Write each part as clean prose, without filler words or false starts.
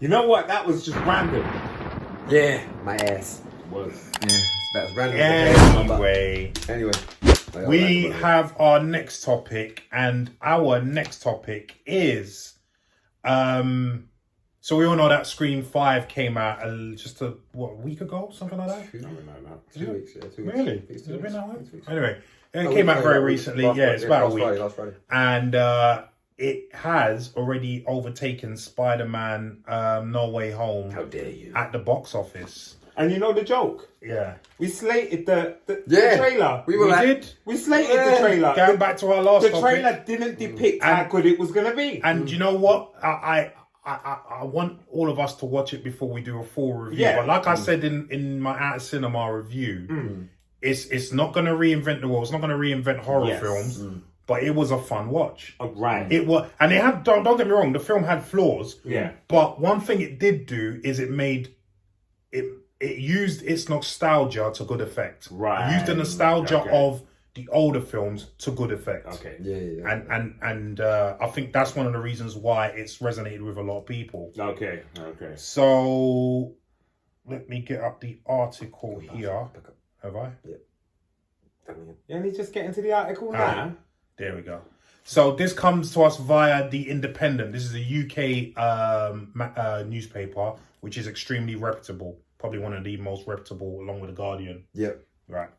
You know what? That was just random. Yeah, my ass. Was. Yeah, that's random. Anyway. We have our next topic, and our next topic is, so we all know that Scream 5 came out just a week ago, something like that? 2 weeks, yeah, 2 weeks. Really? Has it been that long? Anyway, it came out very recently. It's about a week. Last Friday. And it has already overtaken Spider-Man No Way Home. How dare you? At the box office. And you know the joke? Yeah. We slated the trailer. We did. We slated the trailer. Going back to our last topic. The trailer didn't depict how good it was going to be. And you know what? I want all of us to watch it before we do a full review. Yeah. But like I said in my Out of Cinema review, it's not going to reinvent the world. It's not going to reinvent horror films. But it was a fun watch. Oh, right. It was, and it had. Don't get me wrong. The film had flaws. Yeah. But one thing it did do is it made it. It used its nostalgia to good effect. Right. It used the nostalgia of the older films to good effect. Okay. Yeah. And I think that's one of the reasons why it's resonated with a lot of people. Okay. So let me get up the article here. Have I? Yeah. Let me just get into the article now. There we go. So this comes to us via The Independent. This is a UK newspaper, which is extremely reputable. Probably one of the most reputable, along with The Guardian. Yep. Right.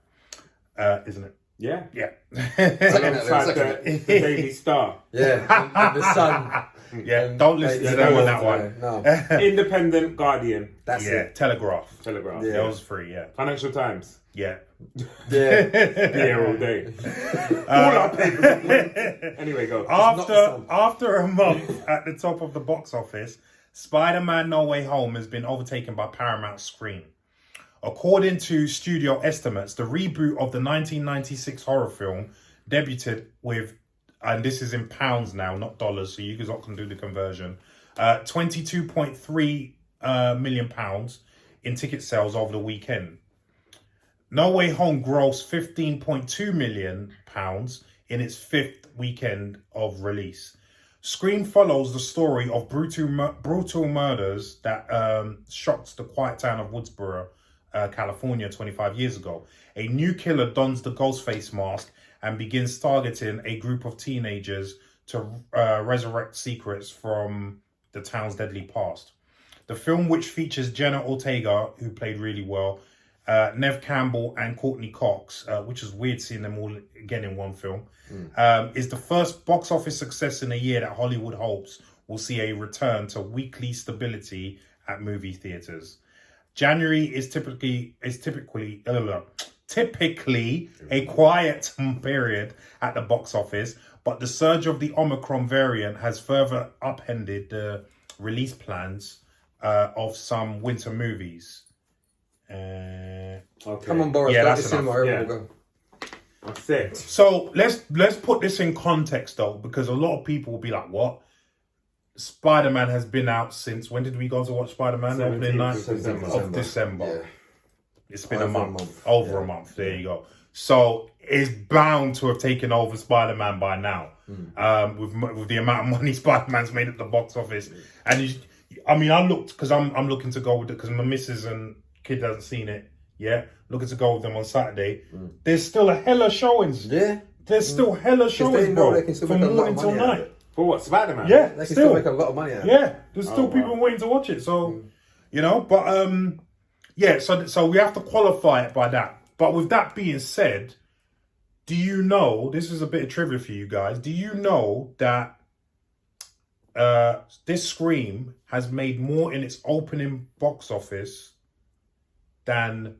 Isn't it? Yeah. Yeah. Alongside the Daily Star. Yeah. And the Sun. Yeah. Don't listen to them on that one. No. Independent, Guardian. That's it. Telegraph. Yeah. Those three, yeah. Financial Times. Yeah. Yeah. Be here all day. All our papers. Anyway, go. After a month at the top of the box office, Spider-Man No Way Home has been overtaken by Paramount's Scream. According to studio estimates, the reboot of the 1996 horror film debuted with, and this is in pounds now, not dollars, so you guys can do the conversion, £22.3 million in ticket sales over the weekend. No Way Home grossed £15.2 million in its fifth weekend of release. Scream follows the story of brutal murders that shocked the quiet town of Woodsboro, California 25 years ago. A new killer dons the Ghostface mask and begins targeting a group of teenagers to resurrect secrets from the town's deadly past. The film, which features Jenna Ortega, who played really well, Neve Campbell and Courtney Cox, which is weird seeing them all again in one film, is the first box office success in a year that Hollywood hopes will see a return to weekly stability at movie theaters. January is typically a quiet period at the box office, but the surge of the Omicron variant has further upended the release plans of some winter movies. Okay. Come on, Boris. Yeah, Go that's to cinema. enough. We'll go. That's it. So let's put this in context though, because a lot of people will be like, "What? Spider-Man has been out since when did we go to watch Spider-Man? Opening night of December. Yeah. It's been over a month. There you go. So it's bound to have taken over Spider-Man by now, with the amount of money Spider-Man's made at the box office. And I looked because I'm looking to go with it because my missus and kid hasn't seen it yet. Looking to go with them on Saturday. There's still a hella showings. Yeah. There's still hella showings, bro. From morning till night. For what? Spider-Man? Yeah, they can still make a lot of money out of it. Yeah, there's still people waiting to watch it. So, but yeah, so we have to qualify it by that. But with that being said, do you know, this is a bit of trivia for you guys, do you know that this Scream has made more in its opening box office than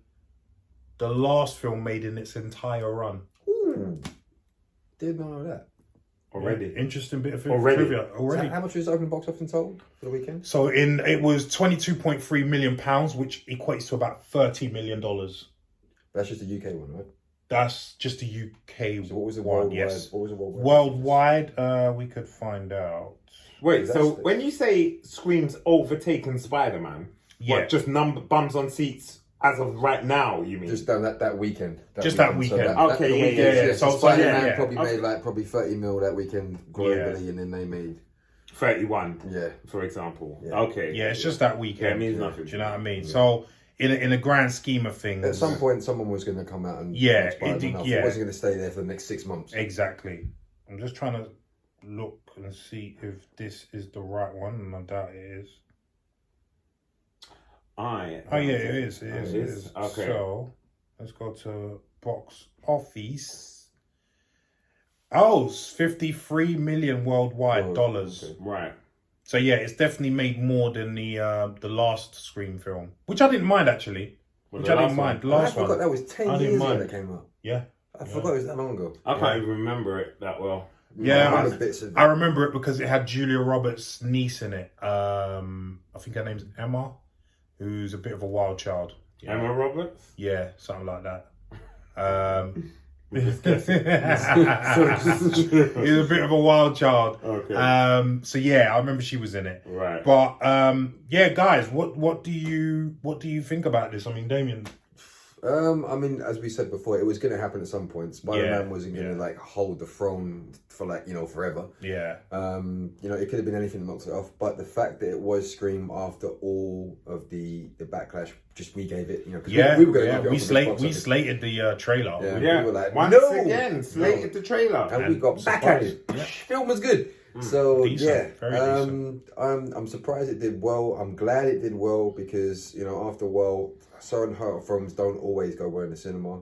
the last film made in its entire run? Ooh. Didn't know that. Already. Yeah, interesting bit of trivia. Already. So how much was the opening box office in total for the weekend? So it was £22.3 million, which equates to about $30 million. That's just the UK one, right? That's just the UK so what was the one, worldwide? yes. What was the worldwide? Worldwide, we could find out. Wait, so when you say Scream's overtaken Spider-Man, what, just bums on seats as of right now, you mean? Just done that weekend. That weekend. Yeah. So Spider-Man probably made like 30 mil that weekend globally, and then they made 31, Yeah. for example. Yeah. Okay. Yeah, it's just that weekend. Yeah, it means nothing. Do you know what I mean? So, in a grand scheme of things, At some point, someone was going to come out and Yeah, Spider-Man off. yeah. It wasn't going to stay there for the next 6 months. exactly. I'm just trying to look and see if this is the right one, and I doubt it is. Oh yeah, it is. It is. Okay. So let's go to box office. Oh, it's 53 million worldwide dollars. Okay. Right. So yeah, it's definitely made more than the last Scream film, which I didn't mind actually. Well, Which the I didn't last mind. The I last forgot one, that was 10 I didn't years ago mind. that came out. yeah, I forgot it was that long ago. I can't even remember it that well. Yeah, I remember bits of it. I remember it because it had Julia Roberts' niece in it. I think her name's Emma, who's a bit of a wild child. Emma Roberts? Yeah, something like that. Just guessing. He's a bit of a wild child. Okay. So yeah, I remember she was in it. Right. But yeah, guys, what do you think about this? I mean, Damien. I mean, as we said before, it was going to happen at some point. Spider-Man Yeah, wasn't going to yeah. like hold the throne for forever. Yeah. It could have been anything that knocks it off, but the fact that it was Scream after all of the backlash, just we gave it, because we were going to knock it off we the box office. slated the trailer. Yeah. Yeah. We were like, Once no! again, slated the trailer. And we got back at it. Yeah. Film was good. So Decent, very decent. I'm surprised it did well. I'm glad it did well because after a while, certain horror films don't always go well in the cinema.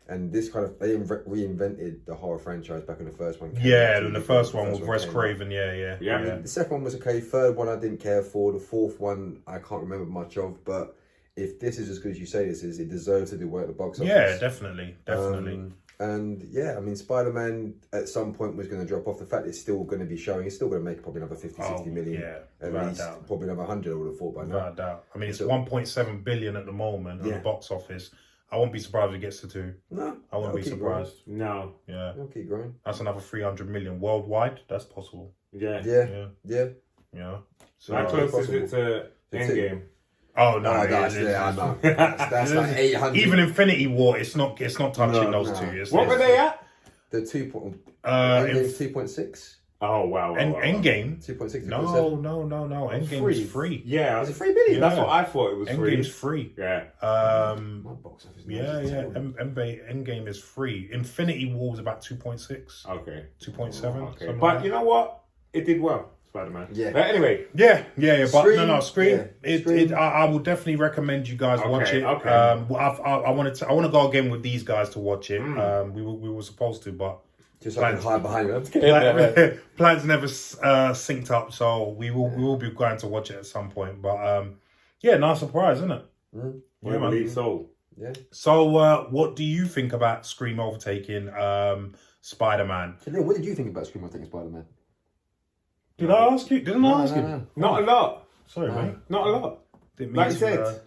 And this they reinvented the horror franchise back in the first one. Yeah, and the first one with Wes Craven. Yeah. The second one was okay. Third one I didn't care for. The fourth one I can't remember much of. But if this is as good as you say this is, it deserves to do well at the box office. Yeah, definitely. And yeah, I mean, Spider-Man at some point was going to drop off. The fact it's still going to be showing, it's still going to make probably another 50, 60 million. Yeah, at without least. doubt. Probably another 100, I would have thought by now. Without doubt. I mean, it's So- 1.7 billion at the moment on the box office. I won't be surprised if it gets to 2. No. I won't be keep surprised. No. Yeah. I'll keep growing. That's another 300 million worldwide. That's possible. Yeah. Yeah. Yeah. So, How close is possible. it to It's Endgame? oh no, I know. That's like 800. even Infinity War, it's not touching those two. It's, What were they at? The 2 point... Endgame's 2.6? Oh, wow. Endgame? 2.6? No. Endgame is free. Yeah. Is it 3 billion? That's what I thought it was free. Endgame's free. Yeah. My box office Yeah. Endgame is free. Infinity War was about 2.6, Okay. 2.7. Okay. But you know what? It did well, Spider-Man. Yeah. But anyway. Yeah. But Scream, Scream. yeah, Scream. I will definitely recommend you guys watch it. Okay. I want to go again with these guys to watch it. We were supposed to, but Just so I can hide behind them. plans never synced up, so we will be going to watch it at some point. But yeah, nice surprise, isn't it? I believe so. Yeah. So what do you think about Scream overtaking Spider-Man? So, Neil, what did you think about Scream overtaking Spider-Man? Did I ask you? Didn't I ask you? No. Not a lot. Sorry, mate. Not a lot. Didn't Like mean you to, said.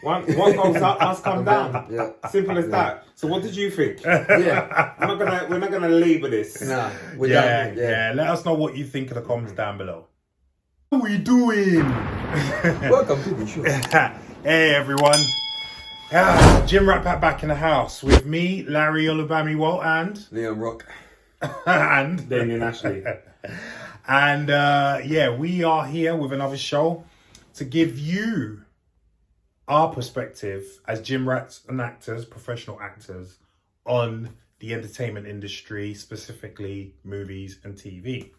What goes up must come down. Yeah. Simple as that. So what did you think? Yeah. We're not gonna label this. Nah. We're yeah, done. yeah. Let us know what you think in the comments down below. What are we doing? Welcome to the show. Hey everyone. Jim Rat Pat back in the house with me, Larry Olubami Walt, and Leon Rock. Damien Ashley. And yeah, we are here with another show to give you our perspective as gym rats and actors, professional actors, on the entertainment industry, specifically movies and TV.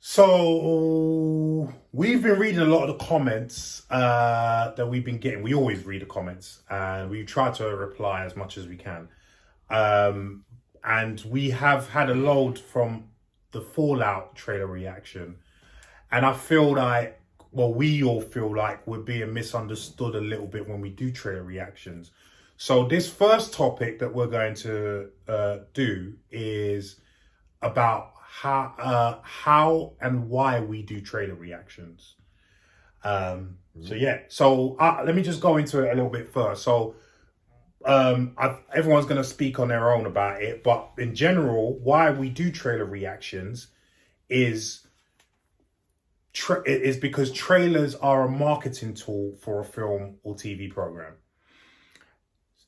So we've been reading a lot of the comments that we've been getting. We always read the comments and we try to reply as much as we can. And we have had a load from the Fallout trailer reaction. And I feel like, well, we all feel like we're being misunderstood a little bit when we do trailer reactions. So this first topic that we're going to do is about how and why we do trailer reactions. So yeah, so let me just go into it a little bit first. So everyone's going to speak on their own about it, but in general, why we do trailer reactions is because trailers are a marketing tool for a film or TV program.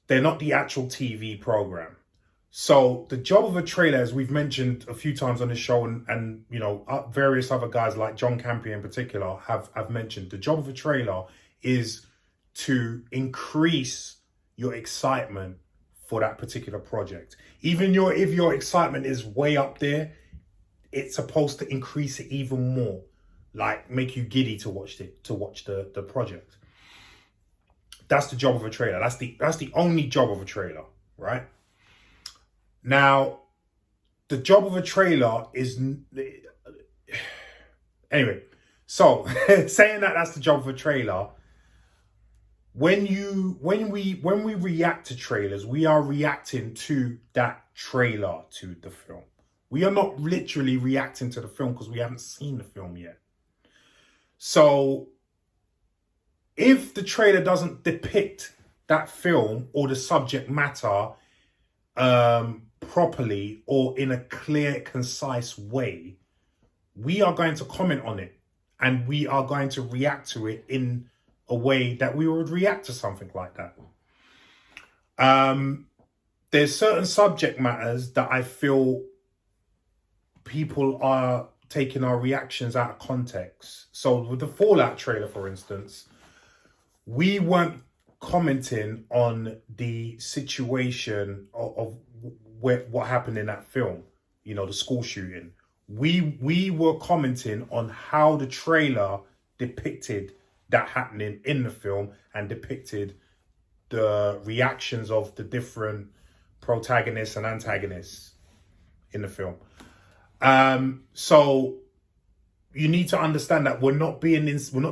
They're not the actual TV program. So the job of a trailer, as we've mentioned a few times on this show, and you know, various other guys like John Campion in particular have mentioned, the job of a trailer is to increase your excitement for that particular project. Even if your excitement is way up there, it's supposed to increase it even more, like make you giddy to watch the project. That's the job of a trailer. That's the only job of a trailer, right? Now, the job of a trailer is anyway. So saying that's the job of a trailer. When we react to trailers, we are reacting to that trailer to the film. We are not literally reacting to the film because we haven't seen the film yet. So if the trailer doesn't depict that film or the subject matter properly or in a clear, concise way, we are going to comment on it and we are going to react to it in a way that we would react to something like that. There's certain subject matters that I feel people are taking our reactions out of context. So with the Fallout trailer, for instance, we weren't commenting on the situation of what happened in that film, you know, the school shooting. We were commenting on how the trailer depicted that happening in the film and depicted the reactions of the different protagonists and antagonists in the film. So you need to understand that we're not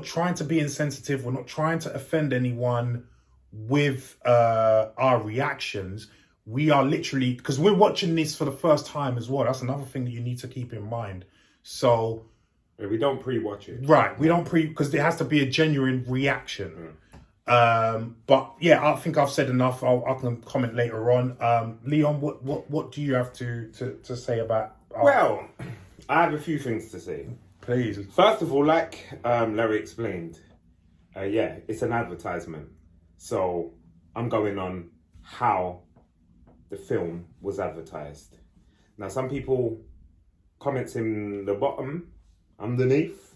trying to be insensitive. We're not trying to offend anyone with our reactions. We are literally, because we're watching this for the first time as well. That's another thing that you need to keep in mind. So we don't pre-watch it. Right, we don't because there has to be a genuine reaction. But yeah, I think I've said enough. I can comment later on. Leon, what do you have to say about? Well, I have a few things to say. Please. First of all, like Larry explained, it's an advertisement. So I'm going on how the film was advertised. Now, some people comments in the bottom, underneath,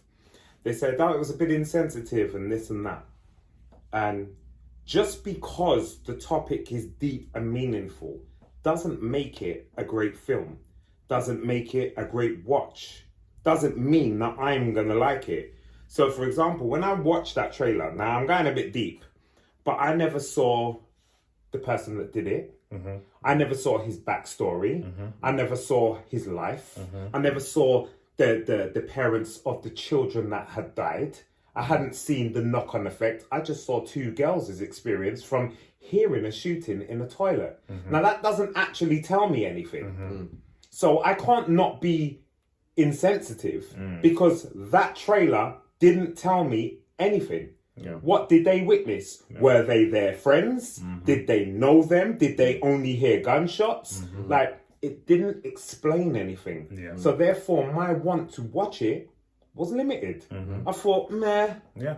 they said, oh, it was a bit insensitive and this and that. And just because the topic is deep and meaningful doesn't make it a great film, doesn't make it a great watch, doesn't mean that I'm going to like it. So, for example, when I watched that trailer, now I'm going a bit deep, but I never saw the person that did it. Mm-hmm. I never saw his backstory. Mm-hmm. I never saw his life. Mm-hmm. I never saw the parents of the children that had died. I hadn't seen the knock-on effect. I just saw two girls' experience from hearing a shooting in a toilet. Mm-hmm. Now, that doesn't actually tell me anything. Mm-hmm. So I can't not be insensitive because that trailer didn't tell me anything. Yeah. What did they witness? Yeah. Were they their friends? Mm-hmm. Did they know them? Did they only hear gunshots? Mm-hmm. Like, it didn't explain anything. Yeah. So therefore, my want to watch it was limited. Mm-hmm. I thought, meh. Yeah.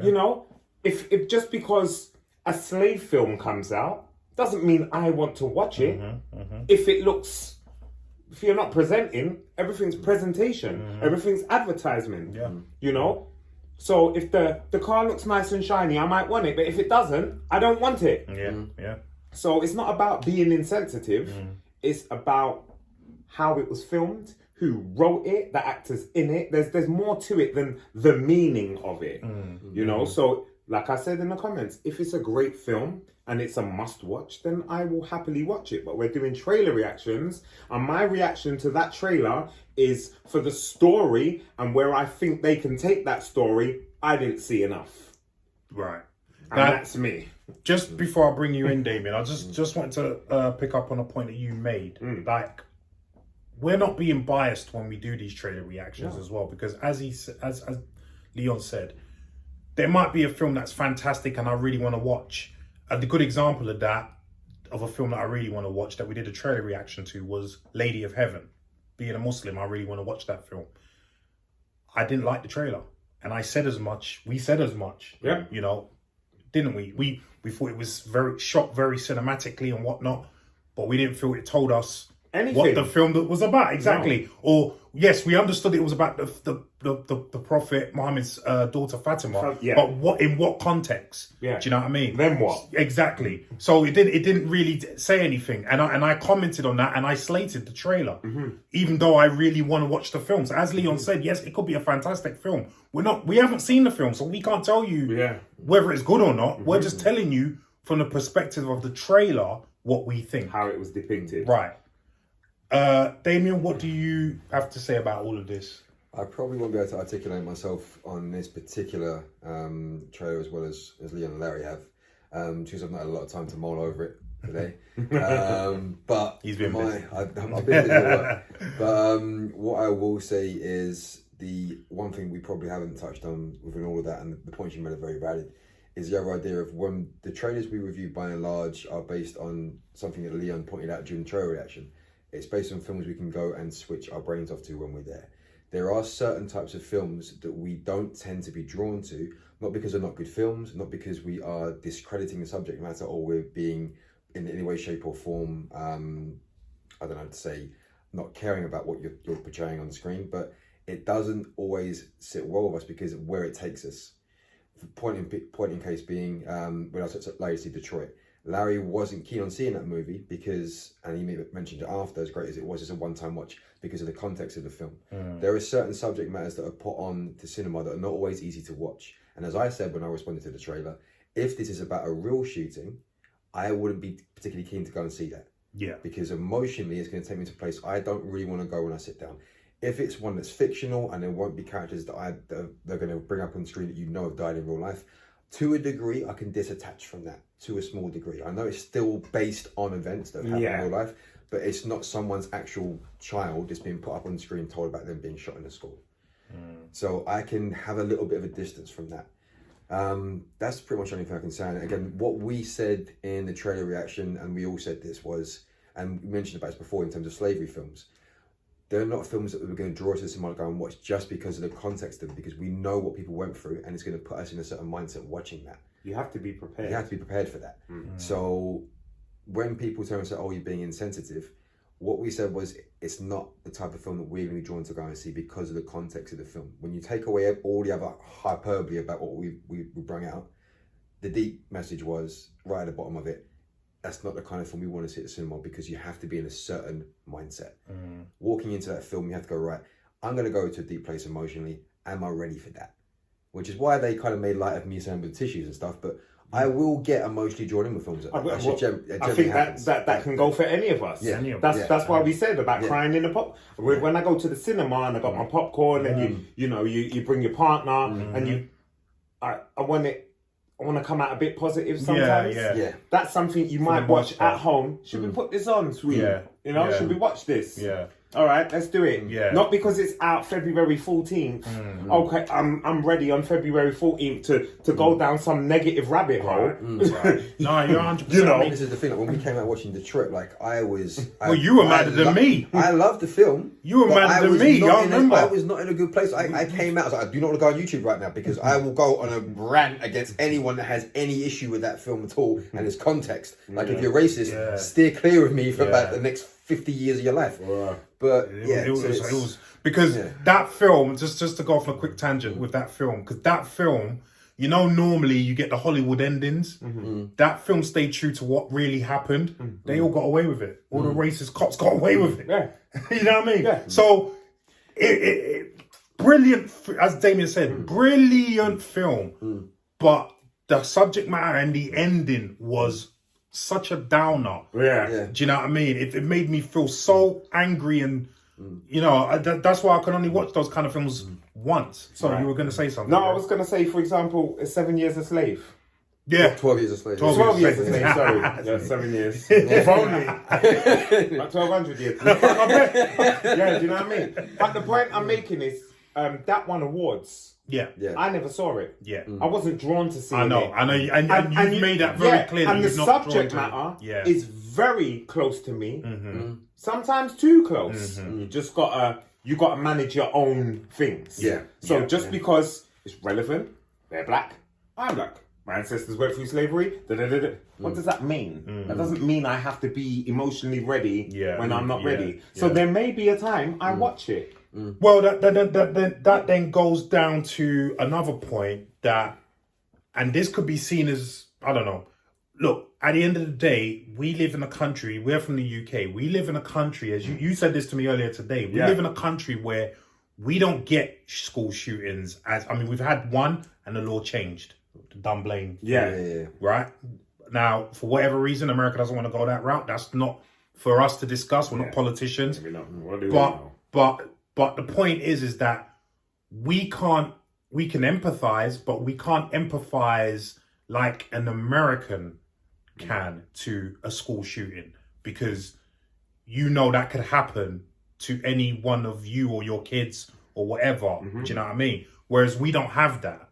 You know, if just because a slave film comes out doesn't mean I want to watch it. Mm-hmm. Mm-hmm. If you're not presenting, everything's presentation. Mm-hmm. Everything's advertisement. Yeah. You know? So if the car looks nice and shiny, I might want it. But if it doesn't, I don't want it. Yeah, yeah. So it's not about being insensitive. Mm. It's about how it was filmed, who wrote it, the actors in it. There's more to it than the meaning of it. Mm. You know? So like I said in the comments, if it's a great film and it's a must-watch, then I will happily watch it. But we're doing trailer reactions, and my reaction to that trailer is for the story, and where I think they can take that story, I didn't see enough. Right. And that's me. Just before I bring you in, Damien, I just want to pick up on a point that you made. Like, we're not being biased when we do these trailer reactions as well, because as Leon said, there might be a film that's fantastic and I really want to watch. The good example of that, of a film that I really want to watch, that we did a trailer reaction to, was Lady of Heaven. Being a Muslim, I really want to watch that film. I didn't like the trailer, and I said as much. We said as much. Yeah. You know, didn't we? We thought it was shot very cinematically and whatnot. but we didn't feel it told us Anything. what the film was about exactly. Or yes, we understood it was about the Prophet Muhammad's daughter Fatima, Yeah. but in what context? Yeah. Do you know what I mean? Then what? Exactly. So it didn't really say anything, and I commented on that, and I slated the trailer, even though I really want to watch the film. So as Leon said, yes, it could be a fantastic film. We haven't seen the film, so we can't tell you whether it's good or not. We're just telling you from the perspective of the trailer what we think, how it was depicted. right? Damien, what do you have to say about all of this? I probably won't be able to articulate myself on this particular trailer as well as Leon and Larry have, because I've not had a lot of time to mull over it today. But He's been busy. I've been busy at work. But what I will say is the one thing we probably haven't touched on within all of that, and the points you made are very valid, is the other idea of when the trailers we review by and large are based on something that Leon pointed out during the trailer reaction. It's based on films we can go and switch our brains off to when we're there. There are certain types of films that we don't tend to be drawn to, not because they're not good films, not because we are discrediting the subject matter or we're being in any way, shape or form, I don't know how to say, not caring about what you're portraying on the screen, but it doesn't always sit well with us because of where it takes us. Point in case being, when I was at Legacy Detroit, Larry wasn't keen on seeing that movie because, and he mentioned it after, as great as it was, it's a one-time watch because of the context of the film. There are certain subject matters that are put on to cinema that are not always easy to watch. And as I said when I responded to the trailer, if this is about a real shooting, I wouldn't be particularly keen to go and see that. Yeah. Because emotionally, it's going to take me to a place I don't really want to go when I sit down. If it's one that's fictional and there won't be characters that they're going to bring up on the screen that you know have died in real life, to a degree, I can disattach from that to a small degree. I know it's still based on events that have happened in real life, but it's not someone's actual child that's being put up on the screen told about them being shot in a school. So I can have a little bit of a distance from that. That's pretty much the only thing I can say. And again, what we said in the trailer reaction, and we all said this was, and we mentioned about this before in terms of slavery films, they're not films that we're going to draw to the cinema and go and watch just because of the context of it, because we know what people went through and it's going to put us in a certain mindset watching that. You have to be prepared. You have to be prepared for that. So when people turn and say, oh, you're being insensitive, what we said was it's not the type of film that we're going to be drawn to go and see because of the context of the film. When you take away all the other hyperbole about what we brought out, the deep message was right at the bottom of it. That's not the kind of film we want to see at the cinema because you have to be in a certain mindset. Walking into that film, you have to go, right, I'm going to go to a deep place emotionally. Am I ready for that? Which is why they kind of made light of me saying with tissues and stuff, but I will get emotionally drawn in with films. I think that can go for any of us. Yeah. That's why we said about crying in the pop. When I go to the cinema and I got my popcorn and you bring your partner and I want to come out a bit positive sometimes. Yeah. That's something you might watch at home. Should we put this on, sweet? Should we watch this? Yeah. All right, let's do it. Yeah. Not because it's out February 14th. Okay, I'm ready on February 14th to go down some negative rabbit hole. No, you're 100%. This is the thing. Like, when we came out watching Detroit, like well, you were madder than me. I loved the film. You were madder than me. I remember. I was not in a good place. I came out. I was like, I do not want to go on YouTube right now because I will go on a rant against anyone that has any issue with that film at all and its context. Like, if you're racist, steer clear of me for about the next 50 years of your life. But it was because that film, just to go off on a quick tangent with that film, because that film, normally you get the Hollywood endings. That film stayed true to what really happened. They all got away with it. All the racist cops got away with it. You know what I mean? So it brilliant, as Damien said, brilliant film. But the subject matter and the ending was such a downer. Do you know what I mean? It made me feel so angry and that's why I can only watch those kind of films once. So you were going to say something? No, I was going to say, for example, 7 Years a Slave. 12 years a slave. 12 years a slave, sorry. 7 years. If only. Like 1,200 years. Do you know what I mean? But the point I'm making is that won awards. I never saw it. I wasn't drawn to seeing it. I know, and you've made that very clear. And the subject matter is very close to me. Sometimes too close. You just gotta manage your own things. So just because it's relevant, they're black, I'm black. my ancestors went through slavery. What does that mean? That doesn't mean I have to be emotionally ready when I'm not ready. So there may be a time I watch it. Well, that then goes down to another point that, and this could be seen as, I don't know. Look, at the end of the day, we live in a country, we're from the UK, we live in a country, as you said this to me earlier today, we live in a country where we don't get school shootings we've had one and the law changed. Dunblane. Yeah. Right? Now, for whatever reason, America doesn't want to go that route. That's not for us to discuss. We're not politicians. But the point is that we can empathize, but we can't empathize like an American can to a school shooting, because that could happen to any one of you or your kids or whatever. Do you know what I mean? Whereas we don't have that.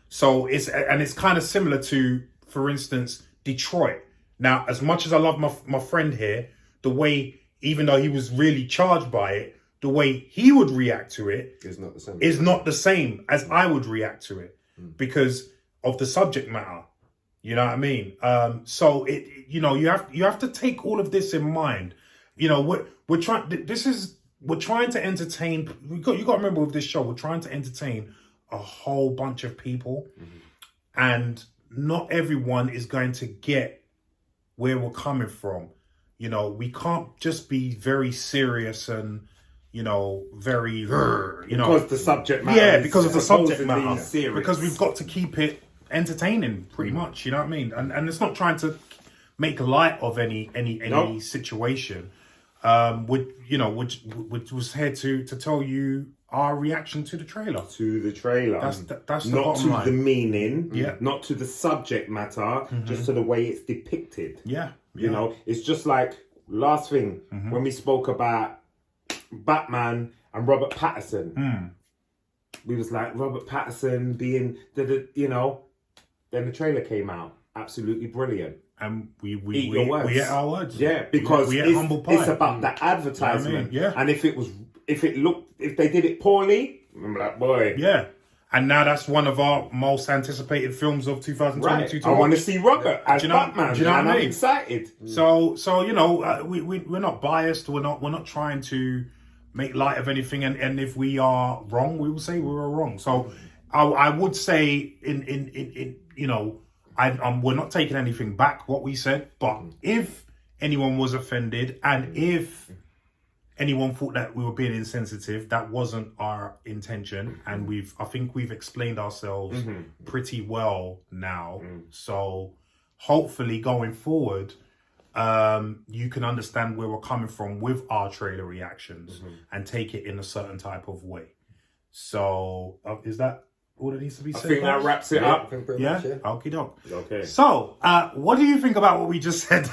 So it's kind of similar to, for instance, Detroit. Now, as much as I love my friend here, the way, even though he was really charged by it, the way he would react to it is not the same as I would react to it because of the subject matter. You know what I mean? So you have to take all of this in mind. We're trying to entertain. You got to remember with this show, we're trying to entertain a whole bunch of people, and not everyone is going to get where we're coming from. We can't just be very serious and very because the subject matter. Yeah, because of the subject matter. Serious. Because we've got to keep it entertaining, pretty much. You know what I mean? And it's not trying to make light of any situation. Which was here to tell you our reaction to the trailer. That's the not to line. the meaning, Yeah. not to the subject matter, just to the way it's depicted. Yeah. It's just like last thing when we spoke about Batman and Robert Pattinson. We was like Robert Pattinson being then the trailer came out, absolutely brilliant. And we eat our words. Yeah, because it's about the advertisement. You know what I mean? And if they did it poorly, I'm like, boy. Yeah. And now that's one of our most anticipated films of 2022. Right. I want to see Robert as Batman. Do you know what I mean? I'm excited. So we're not biased. We're not trying to make light of anything. And if we are wrong, we will say we were wrong. So I would say we're not taking anything back what we said, but if anyone was offended and if anyone thought that we were being insensitive, that wasn't our intention, and I think we've explained ourselves pretty well now. So hopefully going forward, you can understand where we're coming from with our trailer reactions and take it in a certain type of way. So is that all that needs to be said? I think that wraps it up. Yeah? Okie doke. Okay. So, what do you think about what we just said?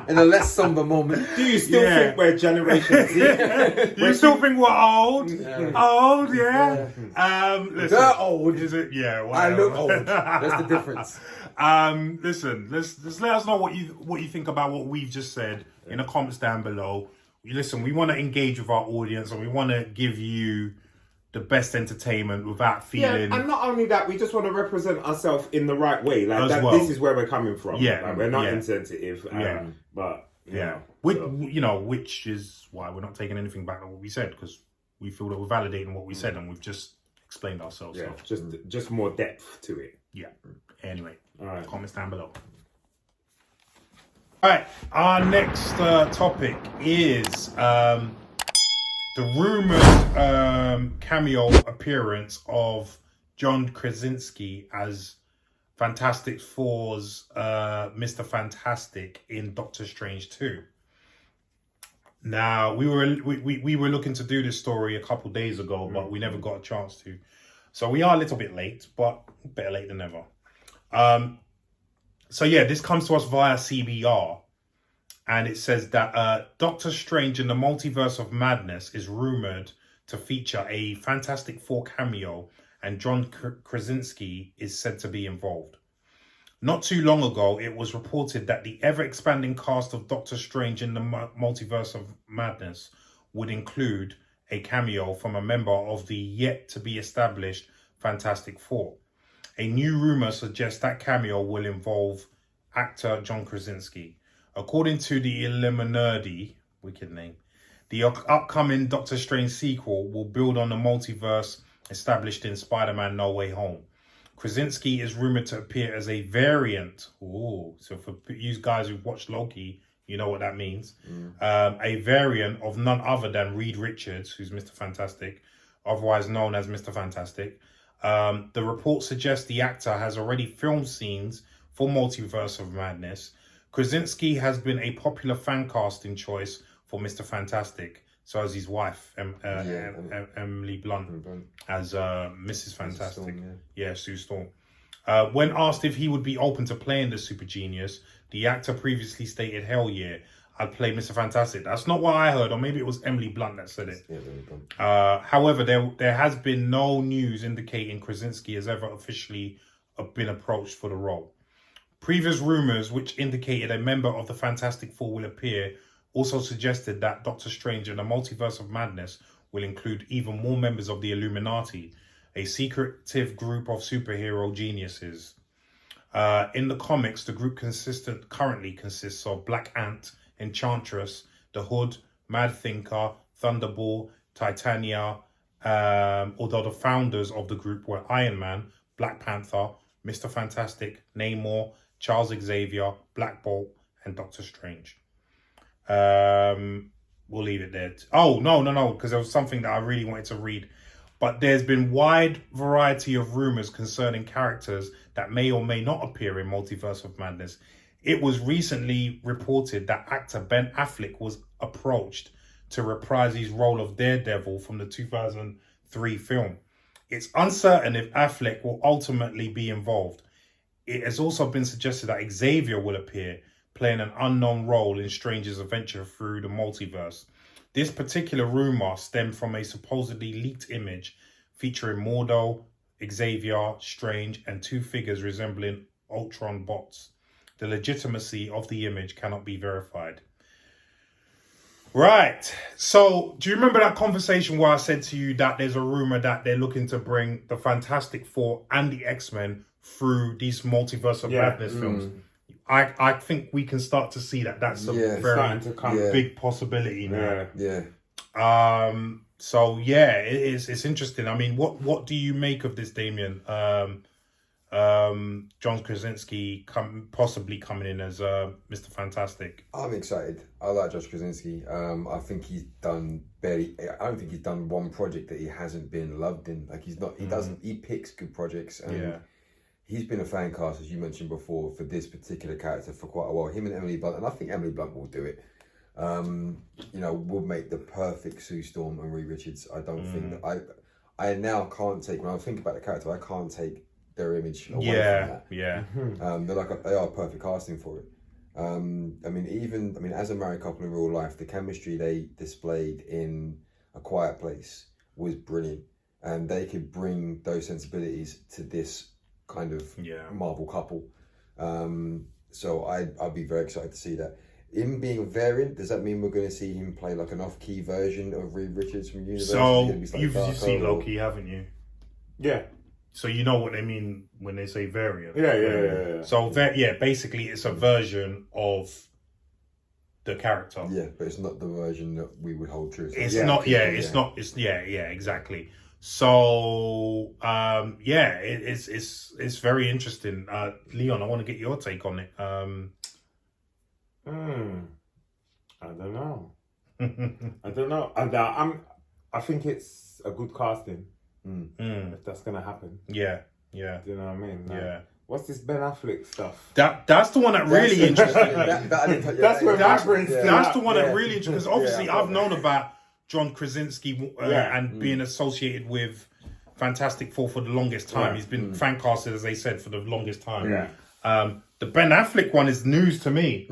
In a less somber moment. Do you still think we're Generation Z? You still think we're old? Yeah. Old, yeah. Listen, They're old. Is it? Yeah. I look old. That's the difference. Listen, let's let us know what you think about what we've just said in the comments down below. Listen, we want to engage with our audience and we want to give you the best entertainment without feeling. Yeah, and not only that, we just want to represent ourselves in the right way. Like that, well. This is where we're coming from. Yeah, like, we're not yeah. insensitive. But which is why we're not taking anything back on what we said, because we feel that we're validating what we said and we've just explained ourselves. Yeah, so. just more depth to it. Yeah. Anyway, all right. Comments down below. All right, our next topic is the rumored cameo appearance of John Krasinski as Fantastic Four's Mr. Fantastic in Doctor Strange 2. Now, we were looking to do this story a couple days ago, but we never got a chance to. So we are a little bit late, but better late than never. So yeah, this comes to us via CBR. And it says that Doctor Strange in the Multiverse of Madness is rumoured to feature a Fantastic Four cameo, and John Krasinski is said to be involved. Not too long ago, it was reported that the ever-expanding cast of Doctor Strange in the Multiverse of Madness would include a cameo from a member of the yet-to-be-established Fantastic Four. A new rumor suggests that cameo will involve actor John Krasinski. According to the Illuminati, wicked name, the upcoming Doctor Strange sequel will build on the multiverse established in Spider-Man No Way Home. Krasinski is rumored to appear as a variant. Ooh, so for you guys who've watched Loki, you know what that means. A variant of none other than Reed Richards, who's Mr. Fantastic, otherwise known as Mr. Fantastic. The report suggests the actor has already filmed scenes for Multiverse of Madness. Krasinski has been a popular fan casting choice for Mr. Fantastic, so as his wife, Emily Blunt, as Mrs. Fantastic. Sue Storm. When asked if he would be open to playing the super genius, the actor previously stated, "Hell yeah, I'd play Mr. Fantastic." That's not what I heard, or maybe it was Emily Blunt that said it. However, there has been no news indicating Krasinski has ever officially been approached for the role. Previous rumors, which indicated a member of the Fantastic Four will appear, also suggested that Doctor Strange and the Multiverse of Madness will include even more members of the Illuminati, a secretive group of superhero geniuses. In the comics, the group currently consists of Black Ant, Enchantress, the Hood, Mad Thinker, Thunderball, Titania, although the founders of the group were Iron Man, Black Panther, Mr. Fantastic, Namor, Charles Xavier, Black Bolt, and Doctor Strange. We'll leave it there. Oh, no, because there was something that I really wanted to read. But there's been wide variety of rumors concerning characters that may or may not appear in Multiverse of Madness. It was recently reported that actor Ben Affleck was approached to reprise his role of Daredevil from the 2003 film. It's uncertain if Affleck will ultimately be involved. It has also been suggested that Xavier will appear, playing an unknown role in Strange's adventure through the multiverse. This particular rumor stemmed from a supposedly leaked image featuring Mordo, Xavier, Strange, and two figures resembling Ultron bots. The legitimacy of the image cannot be verified. Right. So, do you remember that conversation where I said to you that there's a rumor that they're looking to bring the Fantastic Four and the X-Men through these Multiverse of Madness films? I think we can start to see that. That's a very big possibility now. So it's interesting. I mean, what do you make of this, Damien? John Krasinski possibly coming in as Mr. Fantastic. I'm excited. I like Josh Krasinski. I think he's done I don't think he's done one project that he hasn't been loved in. Like he's not. He doesn't. He picks good projects. And he's been a fan cast, as you mentioned before, for this particular character for quite a while. Him and Emily Blunt, and I think Emily Blunt will do it. Will make the perfect Sue Storm and Reed Richards. I don't think that I now can't take, when I think about the character, I can't take their image away from that. They are perfect casting for it. As a married couple in real life, the chemistry they displayed in A Quiet Place was brilliant, and they could bring those sensibilities to this kind of Marvel couple. So I'd be very excited to see that. Him being a variant, does that mean we're going to see him play like an off-key version of Reed Richards from Universe? So you've seen Loki, haven't you? Yeah. So you know what they mean when they say variant. Yeah. So basically it's a version of the character. Yeah, but it's not the version that we would hold true. It's not. Exactly. So it's very interesting. Leon, I want to get your take on it. I don't know. I think it's a good casting. If that's gonna happen. Yeah. Do you know what I mean? Yeah. What's this Ben Affleck stuff? That's the one that really interests me. That's the one that really interests me, because obviously I've known about John Krasinski and being associated with Fantastic Four for the longest time. He's been fan casted, as they said, for the longest time. The Ben Affleck one is news to me.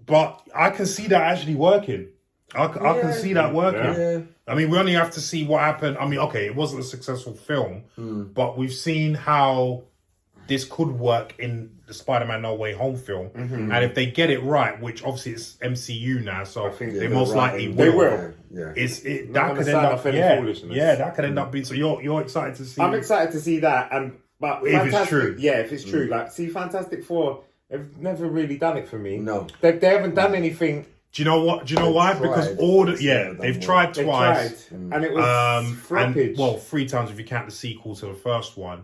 But I can see that actually working. I can see that working. Yeah. I mean, we only have to see what happened. I mean, okay, it wasn't a successful film, but we've seen how this could work in the Spider-Man No Way Home film. And if they get it right, which obviously it's MCU now, so I think they they're most right. likely They will. will. Yeah. That gonna could sign end off up, any yeah, foolishness. yeah, that could end up being. So you're excited to see. I'm excited to see that, but If it's Fantastic, true. yeah, if it's true, like see Fantastic Four, they've never really done it for me. No. they haven't done anything. Do you know what? Do you know why? Tried. Because all the It's never done they've well. tried They twice. tried, and it was And floppage. well, 3 times if you count the sequel to the first one,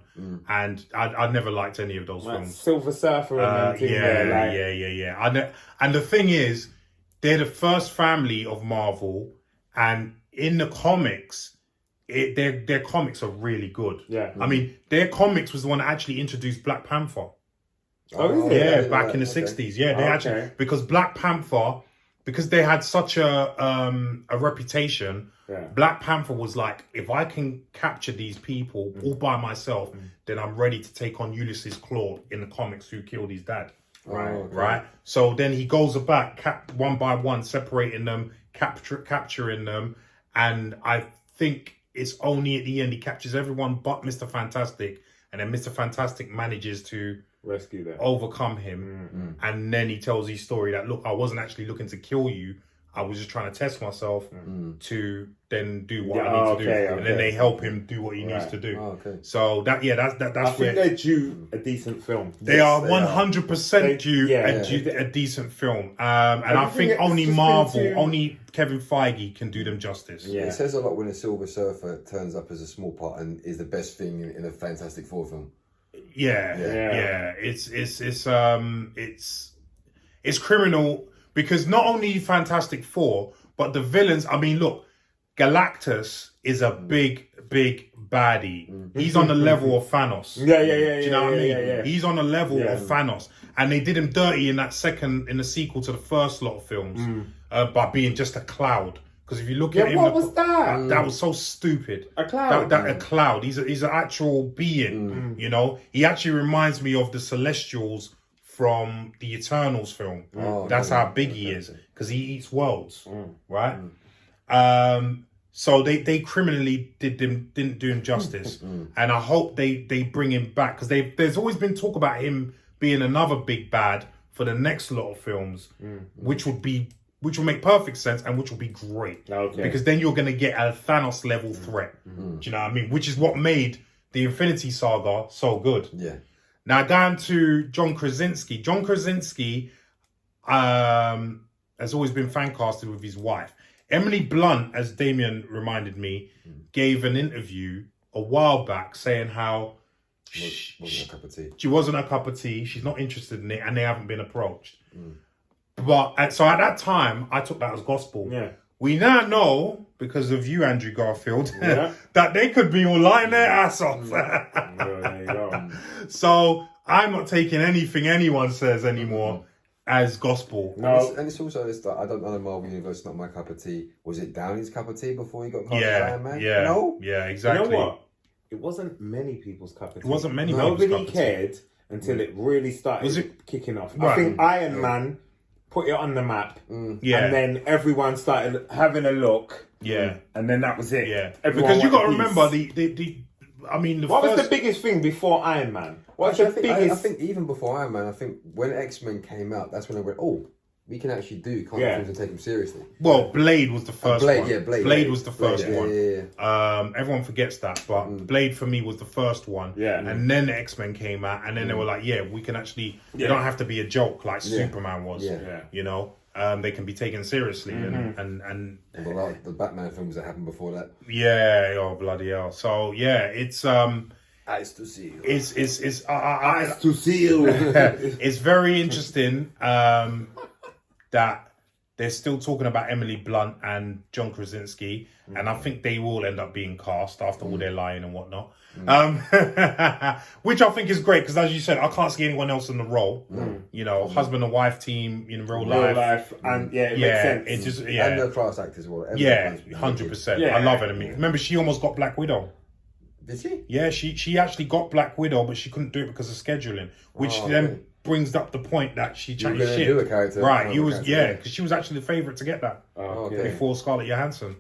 and I never liked any of those like films. Silver Surfer and them Yeah. And the thing is, they're the first family of Marvel, and in the comics, their comics are really good. Yeah. I mean, their comics was the one that actually introduced Black Panther. Oh, is it? Yeah, Yeah, back in the okay. 60s. Yeah, they Okay. actually, because Black Panther, because they had such a reputation. Yeah. Black Panther was like, if I can capture these people all by myself, then I'm ready to take on Ulysses Claw in the comics, who killed his dad. Right. So then he goes back one by one, separating them, capturing them, and I think it's only at the end he captures everyone but Mr. Fantastic, and then Mr. Fantastic manages to Rescue them. overcome him, and then he tells his story that, look, I wasn't actually looking to kill you, I was just trying to test myself to then do what I need to do, and then they help him do what he needs to do. Okay. So that's I where think they're due a decent film. they are 100% due yeah. a decent film, and I Everything think it's only just been Marvel, too- only Kevin Feige can do them justice. Yeah. It says a lot when a Silver Surfer turns up as a small part and is the best thing in a Fantastic Four film. Yeah. It's criminal because not only Fantastic Four, but the villains. I mean, look, Galactus is a big baddie. He's on the level of Thanos. Yeah. Do you know what I mean? Yeah. He's on the level Yeah. of Thanos, and they did him dirty in the sequel to the first lot of films by being just a cloud. Because if you look at him, What was that? that was so stupid. A cloud. A cloud. He's an actual being. You know, he actually reminds me of the Celestials from the Eternals film. That's how big he is, because he eats worlds, right? So they criminally didn't do him justice, and I hope they bring him back, because there's always been talk about him being another big bad for the next lot of films, which will make perfect sense and which will be great. Okay. Because then you're going to get a Thanos level threat. Do you know what I mean? Which is what made the Infinity Saga so good. Yeah. Now down to John Krasinski. John Krasinski has always been fan casted with his wife. Emily Blunt, as Damien reminded me, gave an interview a while back saying how Wasn't a cup of tea. she wasn't a cup of tea, she's not interested in it, and they haven't been approached. But so at that time, I took that as gospel. Yeah. We now know, because of you, Andrew Garfield, Yeah. that they could be all lying their ass off. Well, there you go. So I'm not taking anything anyone says anymore as gospel. No. And it's also this that I don't know the Marvel Universe, not my cup of tea. Was it Downey's cup of tea before he got cast as Iron Man? No? Yeah, You exactly. know what? It wasn't many people's cup of tea. It wasn't many people's Nobody cup of tea. cared until it really started Was it- kicking off. Right. I think Iron Man put it on the map, Yeah. and then everyone started having a look. Yeah. And then that was it. Yeah, Everyone because you got to wanted remember peace. I mean, the What first. was the biggest thing before Iron Man? What's Actually, the I biggest? think even before Iron Man, I think when X-Men came out, that's when I went, oh, we can actually do comic films and take them seriously. Well, Blade was the first Blade, one. yeah, Blade. Blade was the first Yeah, one. yeah. Everyone forgets that, but Blade for me was the first one. Yeah. And then the X-Men came out, and then they were like, yeah, we can actually. They don't have to be a joke like Superman was. Yeah. You know, they can be taken seriously, and And the Batman films that happened before that. yeah, oh bloody hell. So yeah, it's Eyes to see. it's Eyes to seal. it's very interesting that they're still talking about Emily Blunt and John Krasinski, and I think they will end up being cast after all their lying and whatnot. Which I think is great, because as you said, I can't see anyone else in the role. You know, husband and wife team in real life. And it makes sense. It just And the class actors as well. yeah, 100%. Yeah. I love it. I mean, remember, she almost got Black Widow. Did she? Yeah, she actually got Black Widow, but she couldn't do it because of scheduling, which then brings up the point that she You were chatted going to shit. do a character. Right, because she was actually the favourite to get that Okay. before Scarlett Johansson.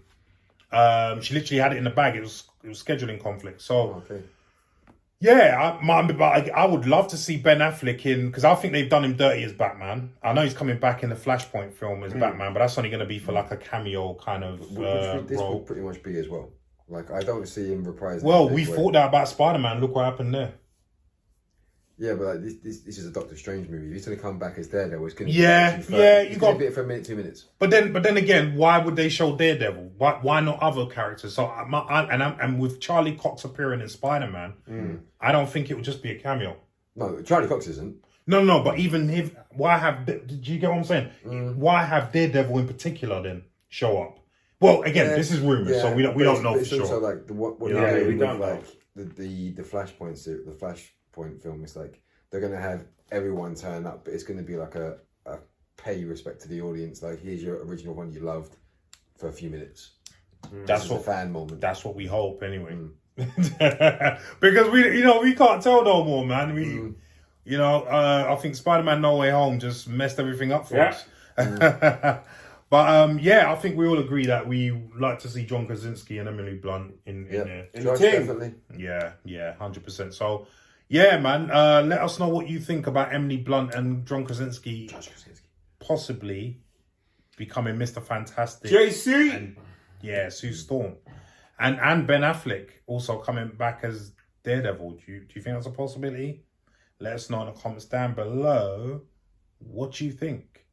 She literally had it in the bag. It was scheduling conflict. So Okay. Yeah, I would love to see Ben Affleck in, because I think they've done him dirty as Batman. I know he's coming back in the Flashpoint film as Batman, but that's only going to be for like a cameo kind of This role. would pretty much be as well. Like, I don't see him reprising. Well, we thought that about Spider-Man. Look what happened there. Yeah, but like, this is a Doctor Strange movie. If he's going to come back as Daredevil, it's going to be you got a bit for a minute, 2 minutes. But then again, why would they show Daredevil? Why not other characters? So and with Charlie Cox appearing in Spider-Man, I don't think it would just be a cameo. No, Charlie Cox isn't. No, but even if did you get what I'm saying? Why have Daredevil in particular then show up? Well, again, this is rumors, so we don't know for sure. Also, like what they're doing with like the Flashpoint film is like they're gonna have everyone turn up, but it's gonna be like a pay respect to the audience. Like, here's your original one you loved for a few minutes. That's what a fan moment. That's what we hope anyway. Because we can't tell no more, man. I think Spider-Man No Way Home just messed everything up for us. But I think we all agree that we like to see John Krasinski and Emily Blunt in there. Definitely. Yeah, 100%. So, yeah, man, let us know what you think about Emily Blunt and John Krasinski possibly becoming Mr. Fantastic. JC! And, Sue Storm. And Ben Affleck also coming back as Daredevil. Do you think that's a possibility? Let us know in the comments down below what you think.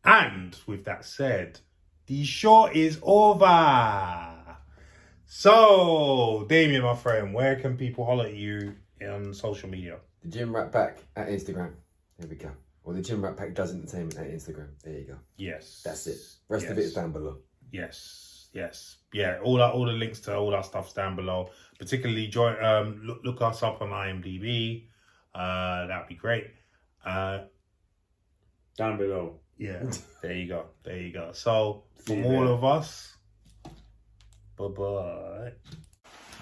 And with that said, the show is over. So, Damien, my friend, where can people holler at you on social media? The Gym Rat Pack at Instagram. There we go. Or the Gym Rat Pack Does Entertainment at Instagram. There you go. Yes. That's it. Rest of it is down below. Yes. Yeah, all the links to all that stuff's down below. Particularly look us up on IMDB. That'd be great. Down below. Yeah. There you go. So from all of us, bye-bye.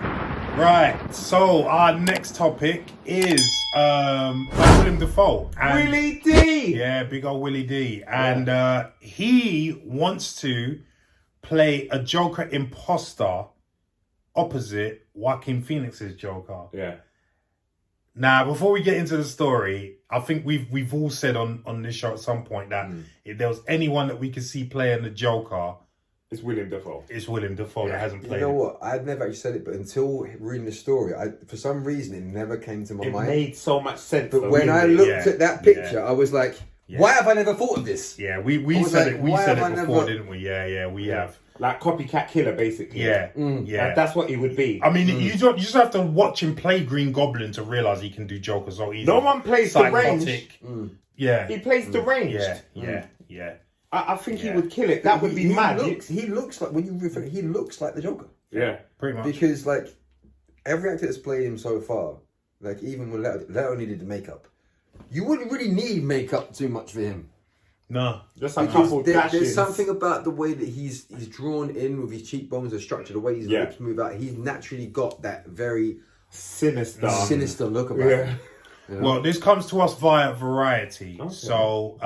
Right, so our next topic is Willem Dafoe. Willie D! Yeah, big old Willie D. And he wants to play a Joker imposter opposite Joaquin Phoenix's Joker. Yeah. Now, before we get into the story, I think we've all said on this show at some point that if there was anyone that we could see playing the Joker, it's Willem Dafoe. It's Willem Dafoe that hasn't played. You know what? I'd never actually said it, but until reading the story, for some reason it never came to my mind. It made so much sense. But when I looked at that picture, I was like, why have I never thought of this? Yeah, we said it before, didn't we? Yeah, we have. Like copycat killer, basically. Yeah. Like, that's what he would be. I mean, you just have to watch him play Green Goblin to realise he can do Joker so easily. No one plays psychotic. the range. Yeah. He plays the range. Yeah. I think he would kill it. That would be mad. He looks like, when you refer, he looks like the Joker. Yeah. Pretty much. Because, like, every actor that's played him so far, like, even when Leto needed the makeup, you wouldn't really need makeup too much for him. No. Just a couple dashes. There's something about the way that he's drawn in with his cheekbones, the structure, the way his lips move out. He's naturally got that very sinister look about him. You know? Well, this comes to us via Variety. Okay. So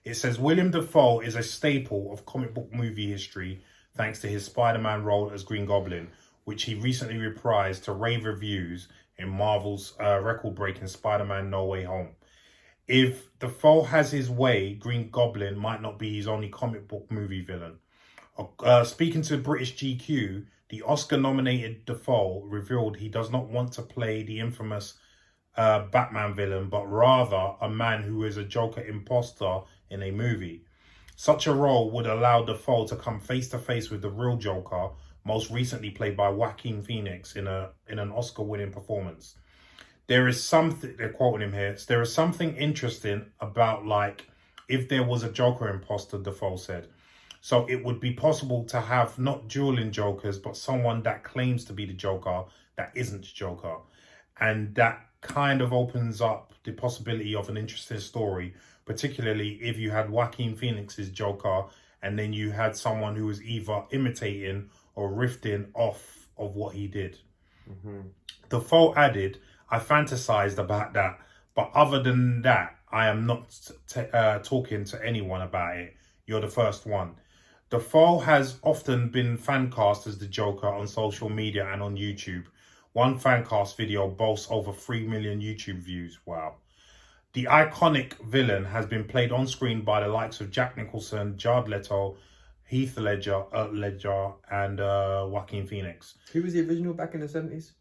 it says Willem Dafoe is a staple of comic book movie history thanks to his Spider-Man role as Green Goblin, which he recently reprised to rave reviews in Marvel's record-breaking Spider-Man No Way Home. If Dafoe has his way, Green Goblin might not be his only comic book movie villain. Speaking to British GQ, the Oscar-nominated Dafoe revealed he does not want to play the infamous Batman villain, but rather a man who is a Joker imposter in a movie. Such a role would allow Dafoe to come face-to-face with the real Joker, most recently played by Joaquin Phoenix in an Oscar-winning performance. There is something, they're quoting him here, there is something interesting about, like, if there was a Joker imposter, Dafoe said. So it would be possible to have not dueling Jokers, but someone that claims to be the Joker that isn't Joker. And that kind of opens up the possibility of an interesting story, particularly if you had Joaquin Phoenix's Joker and then you had someone who was either imitating or riffing off of what he did. Dafoe added, I fantasized about that, but other than that, I am not talking to anyone about it. You're the first one. Dafoe has often been fan cast as the Joker on social media and on YouTube, One fan cast video boasts over 3 million YouTube views. Wow. The iconic villain has been played on screen by the likes of Jack Nicholson, Jared Leto, Heath Ledger, and Joaquin Phoenix. Who was the original back in the 70s?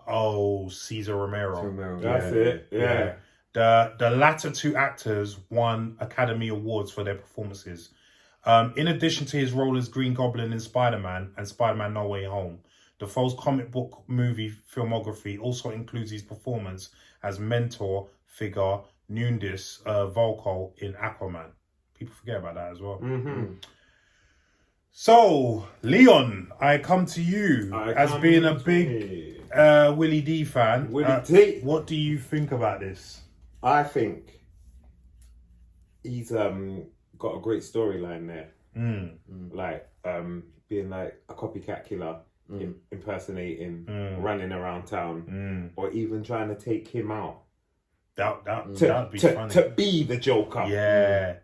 Oh, Cesar Romero. That's it. Yeah. The latter two actors won Academy Awards for their performances. In addition to his role as Green Goblin in Spiderman and Spider-Man No Way Home, Dafoe's comic book movie filmography also includes his performance as mentor figure Nundis Volko in Aquaman. People forget about that as well. Mm-hmm. So, Leon, I come to you as being a big Willie D fan. Willie D. What do you think about this? I think he's got a great storyline there. Like being like a copycat killer, impersonating, running around town, or even trying to take him out. That'd be funny. To be the Joker. Yeah.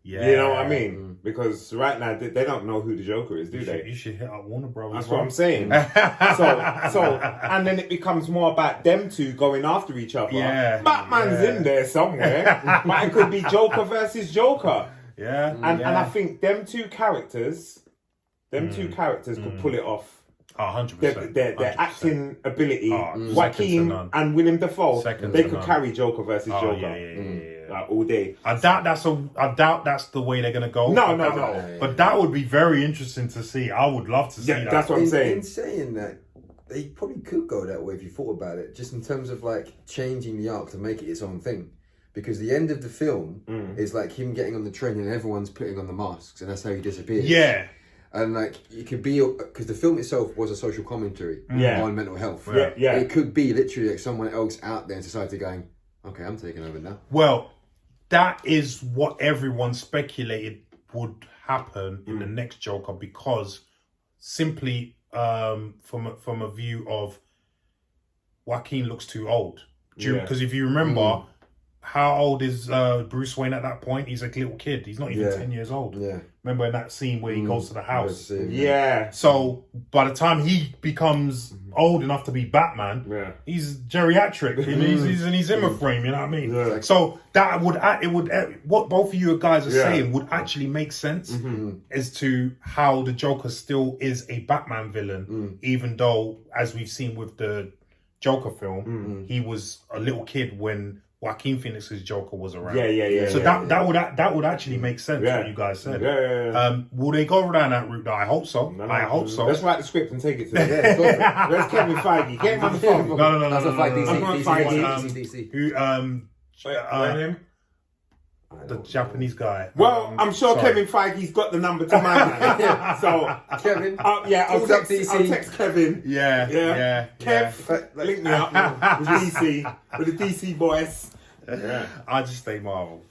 You know what I mean? Because right now they don't know who the Joker is, do they? You should hit up Warner Brothers. That's what I'm saying. so, and then it becomes more about them two going after each other. Yeah. Batman's in there somewhere, but it could be Joker versus Joker. Yeah. And I think them two characters could pull it off. 100%. Their acting ability, second to Joaquin none. and Willem Dafoe, Second they to could none. carry Joker versus Joker Yeah. like, all day. I doubt that's the way they're gonna go. No. But that would be very interesting to see. I would love to see that. That's what I'm saying. In saying that, they probably could go that way if you thought about it, just in terms of like changing the arc to make it its own thing. Because the end of the film is like him getting on the train and everyone's putting on the masks, and that's how he disappears. Yeah. And like it could be because the film itself was a social commentary on mental health. Yeah. It could be literally like someone else out there in society going, "Okay, I'm taking over now." Well, that is what everyone speculated would happen in the next Joker, because simply from a view of Joaquin looks too old. Because if you remember, how old is Bruce Wayne at that point? He's a little kid. He's not even 10 years old. Yeah. Remember in that scene where he goes to the house? Yeah. So by the time he becomes old enough to be Batman, he's geriatric. He's in his Zimmer frame. You know what I mean? Yeah. So that would what both of you guys are saying would actually make sense as to how the Joker still is a Batman villain, even though, as we've seen with the Joker film, he was a little kid when Joaquin Phoenix's Joker was around. So that would actually make sense what you guys said. Will they go down that route? I hope so. I hope so. Let's write the script and take it to them. Where's Kevin Feige? Get him on the phone. No. That's a fight. DC. Who? Him? The Japanese guy. Well, I'm sure Kevin Feige's got the number to my man. So Kevin, I'll text Kevin. Yeah. Kev, link me up with DC, with the DC boys. I just stay Marvel.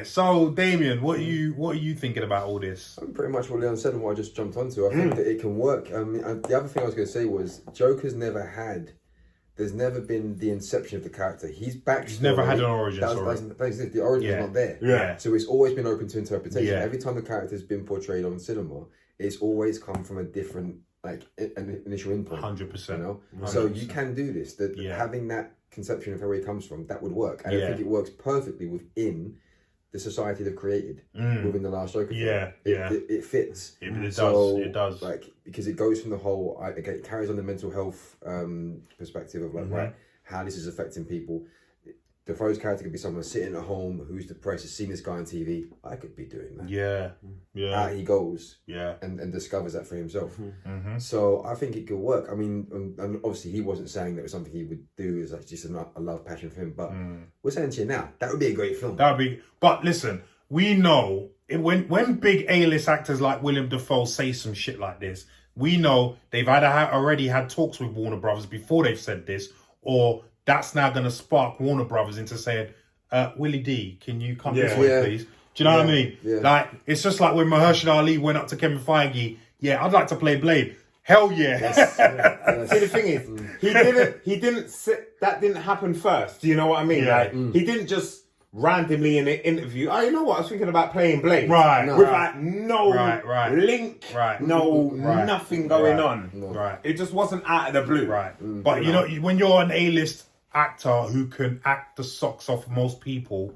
So Damien, what are you thinking about all this? I'm pretty much what Leon said and what I just jumped onto. I think that it can work. I mean, the other thing I was going to say was there's never been the inception of the character. He's never had an origin story. The origin is not there. So it's always been open to interpretation. Every time the character's been portrayed on cinema, it's always come from a different an initial input. 100%. You know, 100%. So you can do this. Having that conception of where he comes from, that would work. And I think it works perfectly within the society they've created within the last Joker film. It fits. It does. Like, because it goes from the whole, it carries on the mental health perspective of how this is affecting people. Defoe's character could be someone sitting at home who's depressed, has seen this guy on TV. I could be doing that. Out he goes. And discovers that for himself. So I think it could work. I mean, and obviously he wasn't saying that it was something he would do as just a love passion for him. But we're saying to you now, that would be a great film. But listen, we know when big A-list actors like Willem Dafoe say some shit like this, we know they've either already had talks with Warner Brothers before they've said this, or that's now going to spark Warner Brothers into saying, Willie D, can you come this way, please? Do you know what I mean? Like, it's just like when Mahershala Ali went up to Kevin Feige, I'd like to play Blade. Hell yeah. See, the thing is, he didn't that didn't happen first. Do you know what I mean? Like, he didn't just randomly in an interview, oh, you know what, I was thinking about playing Blade. Right. With Right. like no Right. link, Right. no Right. nothing going Right. on. No. Right. It just wasn't out of the blue. Right. But you know, when you're an A-list actor who can act the socks off most people,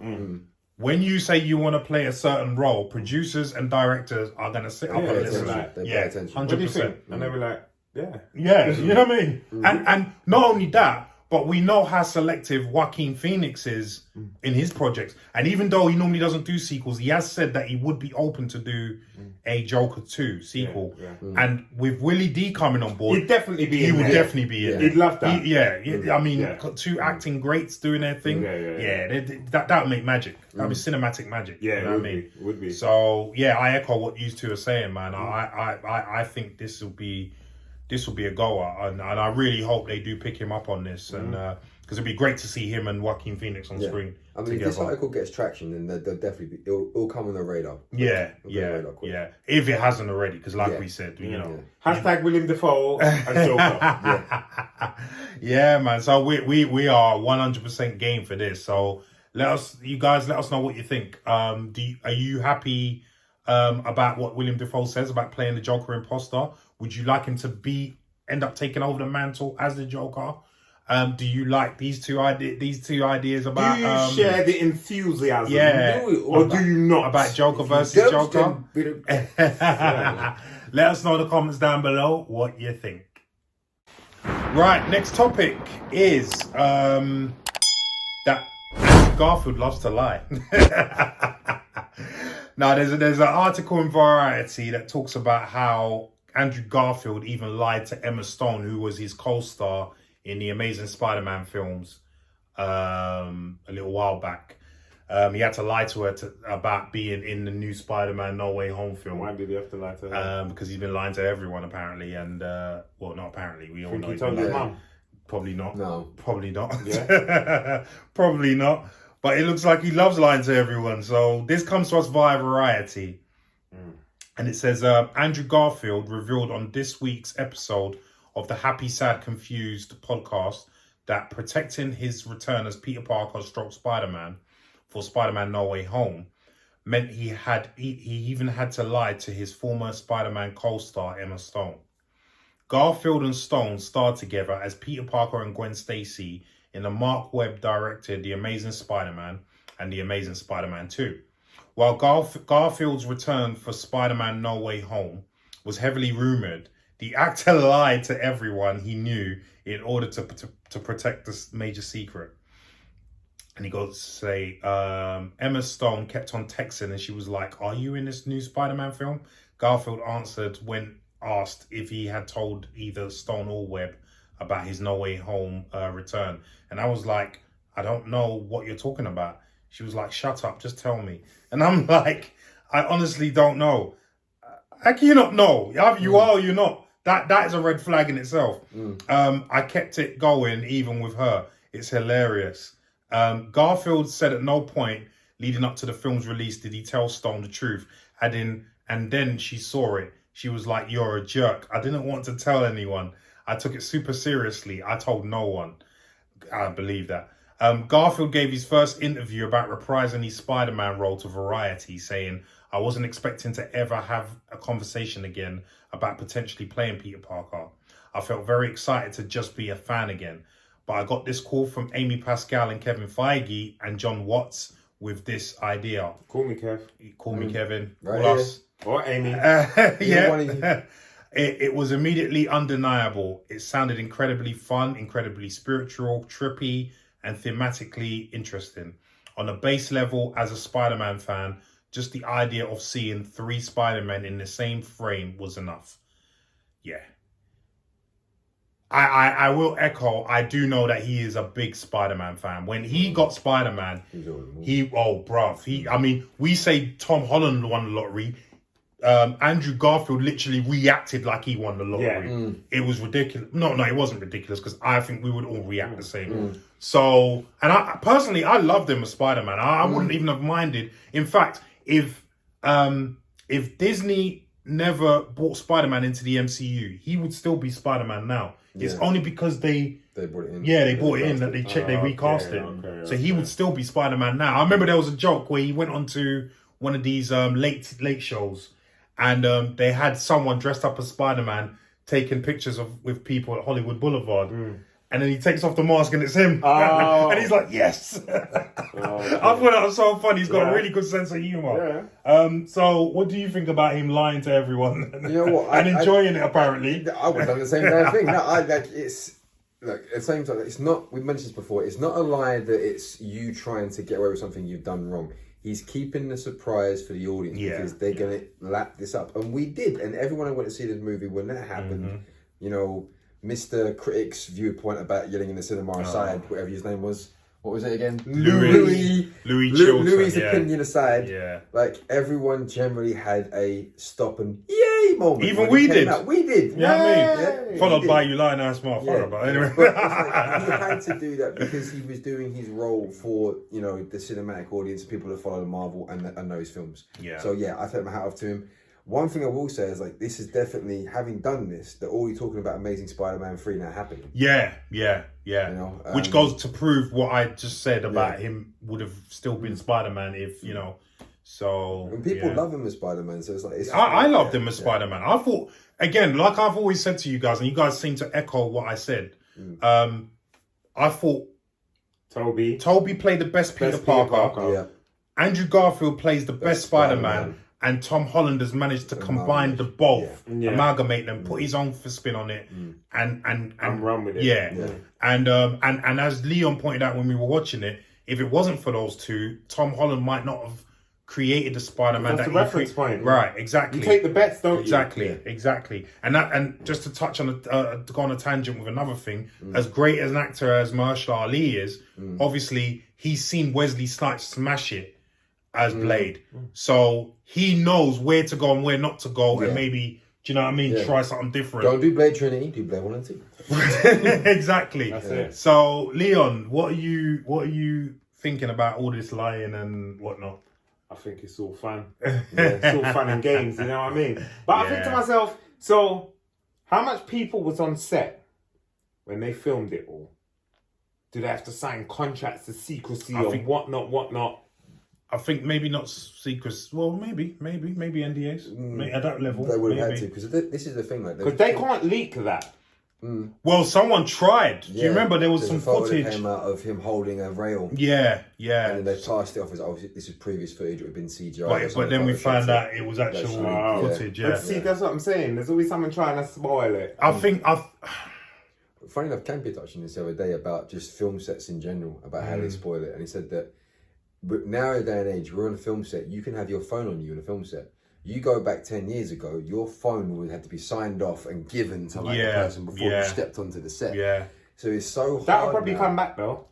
when you say you want to play a certain role, producers and directors are going to sit up and listen. They pay Yeah, attention. What do you 100%. think? And they were like, yeah. Yeah, you know what I mean? And not only that, but we know how selective Joaquin Phoenix is in his projects. And even though he normally doesn't do sequels, he has said that he would be open to do a Joker 2 sequel. And with Willie D coming on board, He'd definitely be he in would there. definitely be in there. He'd love that. I mean, two acting greats doing their thing. That would make magic. That would be cinematic magic. Yeah, you know what I mean? would be. So yeah, I echo what you two are saying, man. I think this will be a goer, and I really hope they do pick him up on this, and because it'd be great to see him and Joaquin Phoenix on screen. I mean, together. if this article gets traction, then they'll definitely be. It'll come on the radar. Yeah. If it hasn't already, because like we said, you know. Hashtag William Dafoe and Joker. Yeah, man. So we are 100% game for this. So you guys let us know what you think. Are you happy about what William Dafoe says about playing the Joker imposter? Would you like him to end up taking over the mantle as the Joker? Do you like these two ideas about? Do you share the enthusiasm? Yeah. Or do you not? About Joker versus Joker? Let us know in the comments down below what you think. Right, next topic is that Garfield loves to lie. Now, there's an article in Variety that talks about how Andrew Garfield even lied to Emma Stone, who was his co-star in the Amazing Spider-Man films a little while back. He had to lie to her about being in the new Spider-Man No Way Home film. Why did he have to lie to her? Because he's been lying to everyone, apparently. And, well, not apparently. We all know He told his mum. Probably not. No. Probably not. Yeah. Probably not. But it looks like he loves lying to everyone. So this comes to us via Variety. And it says, Andrew Garfield revealed on this week's episode of the Happy, Sad, Confused podcast that protecting his return as Peter Parker / Spider-Man for Spider-Man No Way Home meant he even had to lie to his former Spider-Man co-star Emma Stone. Garfield and Stone starred together as Peter Parker and Gwen Stacy in the Mark Webb directed The Amazing Spider-Man and The Amazing Spider-Man 2. While Garfield's return for Spider-Man No Way Home was heavily rumoured, the actor lied to everyone he knew in order to protect this major secret. And he goes to say, Emma Stone kept on texting and she was like, "Are you in this new Spider-Man film?" Garfield answered when asked if he had told either Stone or Webb about his No Way Home return. And I was like, "I don't know what you're talking about." She was like, "Shut up, just tell me." And I'm like, "I honestly don't know." How can you not know? Either you are or you're not. That is a red flag in itself. I kept it going even with her. It's hilarious. Garfield said at no point leading up to the film's release did he tell Stone the truth. And then she saw it. She was like, "You're a jerk. I didn't want to tell anyone. I took it super seriously. I told no one." I believe that. Garfield gave his first interview about reprising his Spider-Man role to Variety, saying, "I wasn't expecting to ever have a conversation again about potentially playing Peter Parker. I felt very excited to just be a fan again. But I got this call from Amy Pascal and Kevin Feige and John Watts with this idea." Call me Kev. Call me Kevin. Right Call here. us. Or Amy. Yeah. It was immediately undeniable. It sounded incredibly fun, incredibly spiritual, trippy, and thematically interesting. On a base level, as a Spider-Man fan, just the idea of seeing 3 Spider-Men in the same frame was enough. Yeah. I will echo, I do know that he is a big Spider-Man fan. When he got Spider-Man, we say Tom Holland won the lottery. Andrew Garfield literally reacted like he won the lottery. It was ridiculous. No, it wasn't ridiculous because I think we would all react the same. So, and I personally, I loved him as Spider-Man. I wouldn't even have minded. In fact, if Disney never brought Spider-Man into the MCU, he would still be Spider-Man now. It's only because they brought it in. Yeah, they brought it in that they recast him. So he would still be Spider-Man now. I remember there was a joke where he went on to one of these late shows, and they had someone dressed up as Spider-Man taking pictures with people at Hollywood Boulevard. And then he takes off the mask and it's him. And he's like, yes. I thought that was so funny. He's got a really good sense of humor. So what do you think about him lying to everyone? You know what? and enjoying it, apparently. I would have done the same damn thing. No, look, at the same time, it's not, we mentioned this before, it's not a lie that it's you trying to get away with something you've done wrong. He's keeping the surprise for the audience because they're going to lap this up. And we did. And everyone who went to see the movie, when that happened, you know, Mr. Critic's viewpoint about yelling in the cinema aside, whatever his name was. What was it again? Louis Louis' opinion aside, like everyone generally had a stop and yay moment. Even we did. We did. Yeah, followed by you lying ass motherfucker. But anyway, but he had to do that because he was doing his role for, you know, the cinematic audience, people that follow the Marvel and know his films. So I take my hat off to him. One thing I will say is, like, this is definitely, having done this, they're already talking about Amazing Spider-Man 3 now happening. Yeah. You know, which goes to prove what I just said about him would have still been Spider-Man if, you know, so... And people love him as Spider-Man, so it's like... I loved him as Spider-Man. I thought, again, like I've always said to you guys, and you guys seem to echo what I said, I thought... Toby played the best Peter Parker. Andrew Garfield plays the best Spider-Man. And Tom Holland has managed to combine the both, amalgamate them, put his own spin on it, and run with it. And as Leon pointed out when we were watching it, if it wasn't for those two, Tom Holland might not have created the Spider-Man. That's the reference point, right? Exactly. You take the bets, don't you? Exactly. And just to touch on to go on a tangent with another thing, as great as an actor as Mahershala Ali is, obviously he's seen Wesley Snipes smash it as Blade, so he knows where to go and where not to go, and maybe, do you know what I mean, try something different. Don't do Blade Trinity, do Blade 1 and 2. Exactly. That's it. So Leon, what are you thinking about all this lying and whatnot? I think it's all fun. It's all fun and games, you know what I mean? But I think to myself, so how much people was on set when they filmed it all? Do they have to sign contracts to secrecy or whatnot? I think maybe not secrets. Well, maybe NDAs at that level. They would have had to, because this is the thing, like, because they can't leak that. Well, someone tried. Do you remember there was some footage that came out of him holding a rail? Yeah. And then they passed it off as, this is previous footage. It would have been CGI. But then we found out it was actual footage. But see, that's what I'm saying. There's always someone trying to spoil it. I think Funny enough, Campy touched on this the other day about just film sets in general, about how they spoil it, and he said that. But now in day and age, we're on a film set. You can have your phone on you in a film set. You go back 10 years ago, your phone would have to be signed off and given to like the person before you stepped onto the set. So it's so hard. That'll probably come back though.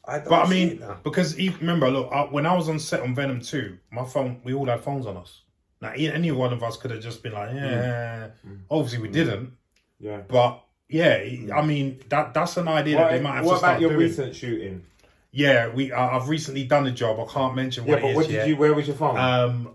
I mean, because remember, look, when I was on set on Venom 2, my phone, we all had phones on us. Now, any one of us could have just been like, obviously we didn't. But I mean, that's an idea that they might have to start doing. What about your recent shooting? Yeah, I've recently done a job. I can't mention what it is. Where was your phone?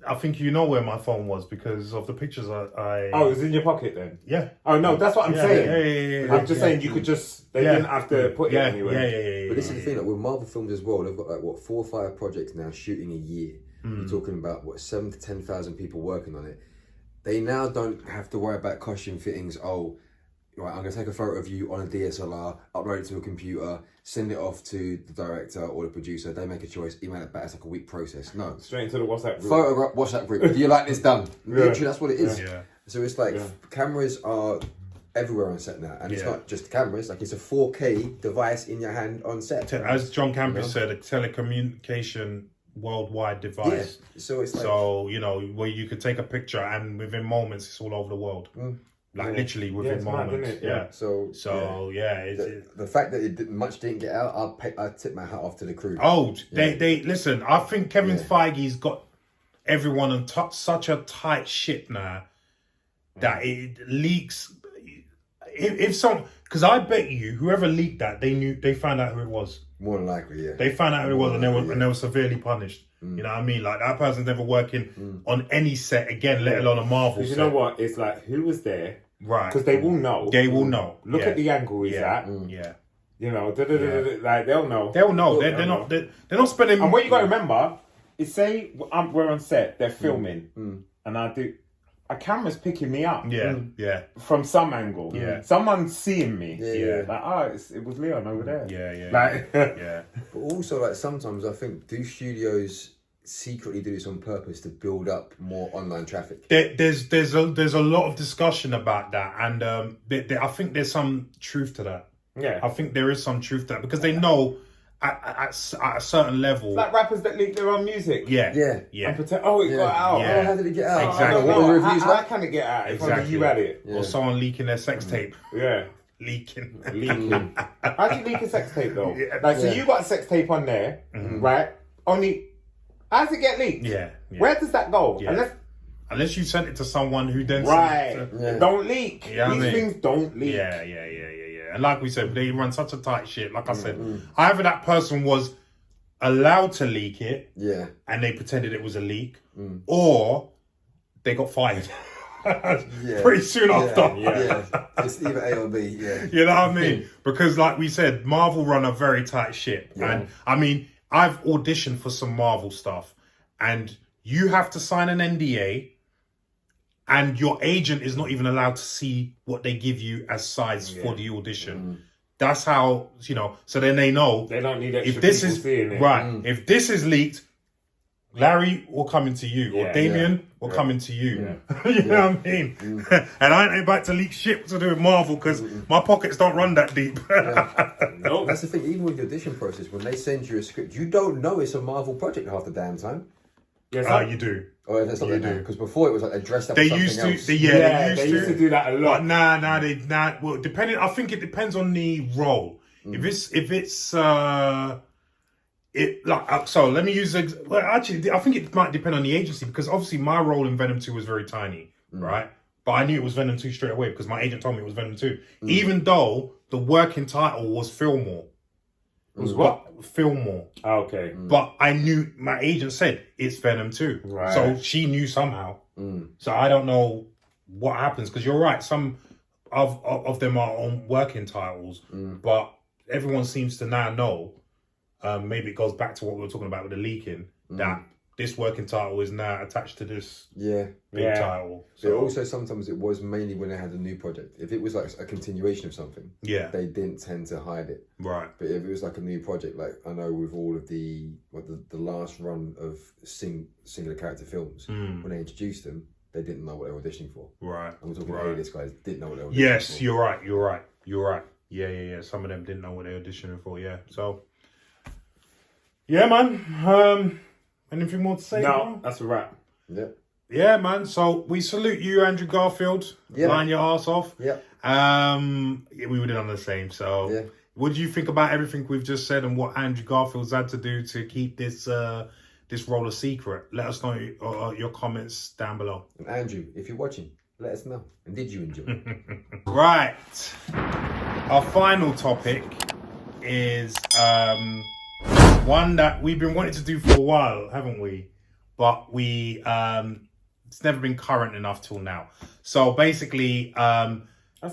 I think you know where my phone was because of the pictures I... Oh, it was in your pocket then? Yeah. Oh, no, that's what I'm saying. I'm just saying you could just... They didn't have to put it anywhere. But this is the thing, like, with Marvel films as well, they've got like, 4 or 5 projects now shooting a year. You're talking about, 7,000 to 10,000 people working on it. They now don't have to worry about costume fittings. Oh, right, I'm going to take a photo of you on a DSLR, upload it to a computer, send it off to the director or the producer. They make a choice, email it back. It's like a week process. No. Straight into the WhatsApp group. Photo WhatsApp group. Do you like this done? Literally, that's what it is. So it's like cameras are everywhere on set now. And it's not just cameras. Like, it's a 4K device in your hand on set. As John Campbell said, a telecommunication worldwide device. So it's like... So, you know, where you could take a picture and within moments, it's all over the world. Like literally within moments. Mad, So the fact that much didn't get out, I tip my hat off to the crew. Oh, they listen. I think Kevin Feige's got everyone on such a tight ship now that it leaks. If some, because I bet you whoever leaked that, they found out who it was. More than likely, They found out who it was, and they were severely punished. You know what I mean? Like, that person's never working on any set again, let alone a Marvel set. You know what? It's like, who was there? Right. Because they will know. They will know. Look Yeah. at the angle he's Yeah. at. Yeah. You know, like they'll know. They'll know. They'll They're know. not. They're not spending. And what you got to remember is, say we're on set, they're filming, and a camera's picking me up. Yeah. Yeah. From some angle. Yeah. Someone's seeing me. Yeah. Like, oh, it was Leon over there. Yeah. Like, Yeah. But also, like, sometimes I think, do studios secretly do this on purpose to build up more online traffic? There's a lot of discussion about that, and I think there's some truth to that. Yeah. I think there is some truth to that because they know at a certain level. Like rappers that leak their own music. Yeah. Yeah. Yeah. And pretend, oh, it Yeah. got out. Yeah. Oh, how did it get out? Exactly. I don't What were know. the reviews How like? can it get out? If Exactly. only you had it. Yeah. Or someone leaking their sex tape. Yeah. Leaking. Leaking. How do you leak a sex tape though? Yeah. Like, so Yeah. you got a sex tape on there, right? Only, how does it get leaked? Yeah. Where does that go? Yeah. Unless you sent it to someone who then Right. sent it to... Yeah. Don't leak. Yeah, I These mean- things don't leak. Yeah. And like we said, they run such a tight shit. Like I said, either that person was allowed to leak it Yeah. and they pretended it was a leak, or they got fired pretty soon after. Yeah. It's either A or B. Yeah. You know what I mean? Because like we said, Marvel run a very tight ship. Yeah. And I mean, I've auditioned for some Marvel stuff and you have to sign an NDA and your agent is not even allowed to see what they give you as sides for the audition. That's how, so then they know They don't need extra if this people is seeing it. right, if this is leaked, Larry will come into you, or Yeah, Damien will come into you. You know what I mean? And I ain't about to leak shit to do with Marvel because my pockets don't run that deep. Nope. That's the thing, even with the audition process, when they send you a script, you don't know it's a Marvel project half the damn time. Yes, You do. Or if it's not that, because before it was like they dressed up They as something used to. else. They used to do that a lot. But well, depending. I think it depends on the role. If it's so let me use. Well, actually, I think it might depend on the agency because obviously my role in Venom 2 was very tiny, right? But I knew it was Venom 2 straight away because my agent told me it was Venom 2, even though the working title was Fillmore. Was what? Fillmore. Okay. But I knew my agent said it's Venom 2. Right. So she knew somehow. So I don't know what happens because you're right. Some of them are on working titles, but everyone seems to now know. Maybe it goes back to what we were talking about with the leaking that this working title is now attached to this big title. So So also sometimes it was mainly when they had a new project. If it was like a continuation of something, they didn't tend to hide it. right. But if it was like a new project, like I know with all of the last run of singular character films, when they introduced them, they didn't know what they were auditioning for. Right. And we're talking A-list guys didn't know what they were auditioning Yes, for. you're right. Yeah. Some of them didn't know what they were auditioning for. Yeah. So. Yeah, man. Anything more to say? No, bro? that's a wrap. Yeah. Yeah, man. So we salute you, Andrew Garfield. Yeah. Line your ass off. Yeah. We would have done the same. So, Yeah. what do you think about everything we've just said and what Andrew Garfield's had to do to keep this role a secret? Let us know your comments down below. And Andrew, if you're watching, let us know. And did you enjoy? Right. Our final topic is one that we've been wanting to do for a while, haven't we? But we it's never been current enough till now. So basically, That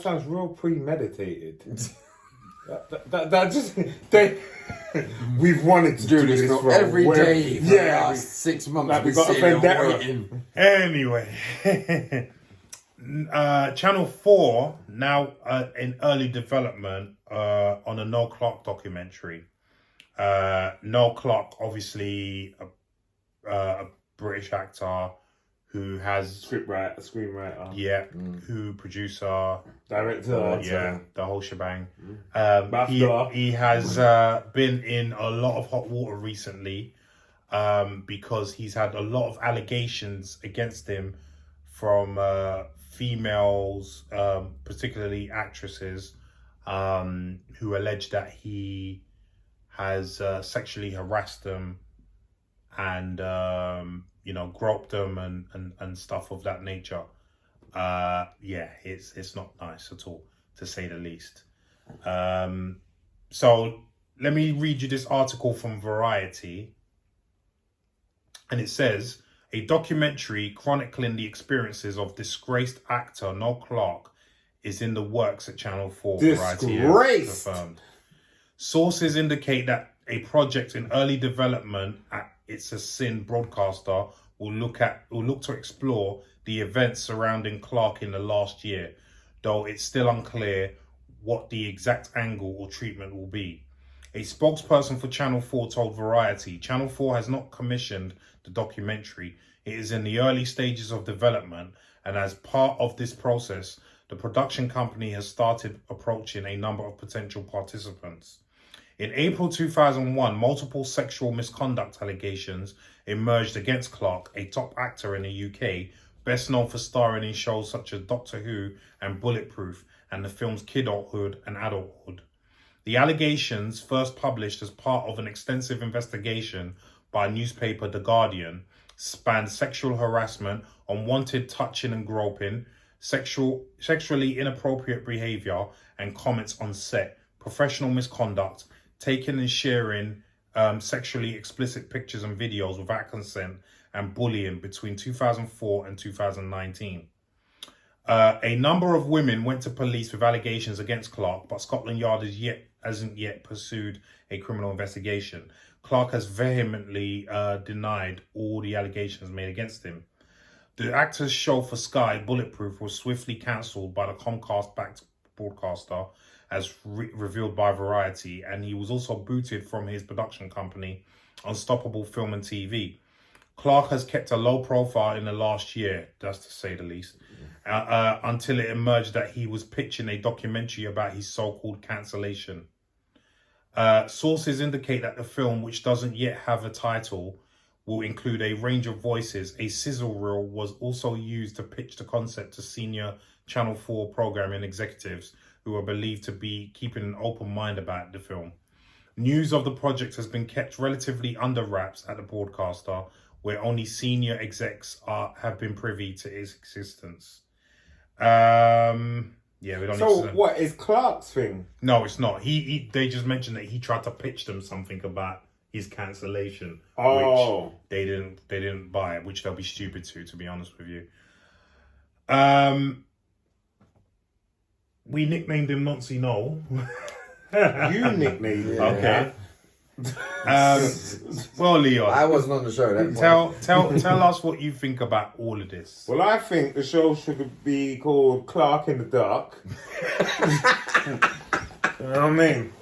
sounds real premeditated. that just we've wanted to do this for every way- day for the last 6 months. Like we we've got a been sitting there vendetta. waiting. anyway, Channel 4 now in early development on a Noel Clarke documentary. Noel Clarke, obviously a British actor who has screenwriter, who producer, director, the whole shebang. BAFTA. He has been in a lot of hot water recently because he's had a lot of allegations against him from females, particularly actresses, who allege that he has sexually harassed them and groped them and stuff of that nature. It's not nice at all, to say the least. So let me read you this article from Variety, and it says, a documentary chronicling the experiences of disgraced actor Noel Clarke is in the works at Channel 4. Disgraced. Variety has confirmed. Sources indicate that a project in early development at It's a Sin broadcaster will look to explore the events surrounding Clarke in the last year, though it's still unclear what the exact angle or treatment will be. A spokesperson for Channel 4 told Variety, Channel 4 has not commissioned the documentary. It is in the early stages of development, and as part of this process, the production company has started approaching a number of potential participants. In April 2001, multiple sexual misconduct allegations emerged against Clarke, a top actor in the UK, best known for starring in shows such as Doctor Who and Bulletproof, and the films Kidulthood and Adulthood. The allegations, first published as part of an extensive investigation by newspaper The Guardian, spanned sexual harassment, unwanted touching and groping, sexually inappropriate behaviour and comments on set, professional misconduct, taking and sharing sexually explicit pictures and videos without consent, and bullying between 2004 and 2019. A number of women went to police with allegations against Clarke, but Scotland Yard hasn't yet pursued a criminal investigation. Clarke has vehemently denied all the allegations made against him. The actor's show for Sky, Bulletproof, was swiftly cancelled by the Comcast-backed broadcaster, as revealed by Variety, and he was also booted from his production company, Unstoppable Film and TV. Clarke has kept a low profile in the last year, that's to say the least, until it emerged that he was pitching a documentary about his so-called cancellation. Sources indicate that the film, which doesn't yet have a title, will include a range of voices. A sizzle reel was also used to pitch the concept to senior Channel 4 programming executives who are believed to be keeping an open mind about the film. News of the project has been kept relatively under wraps at the broadcaster, where only senior execs have been privy to its existence. Yeah, we don't. So what is Clarke's thing? No, it's not. They just mentioned that he tried to pitch them something about his cancellation, which they didn't buy, which they'll be stupid to be honest with you. We nicknamed him Nancy Noel. You nicknamed him. Okay. Well, Leon, I wasn't on the show. That point. tell us what you think about all of this. Well, I think the show should be called Clarke in the Dark. You know what I mean?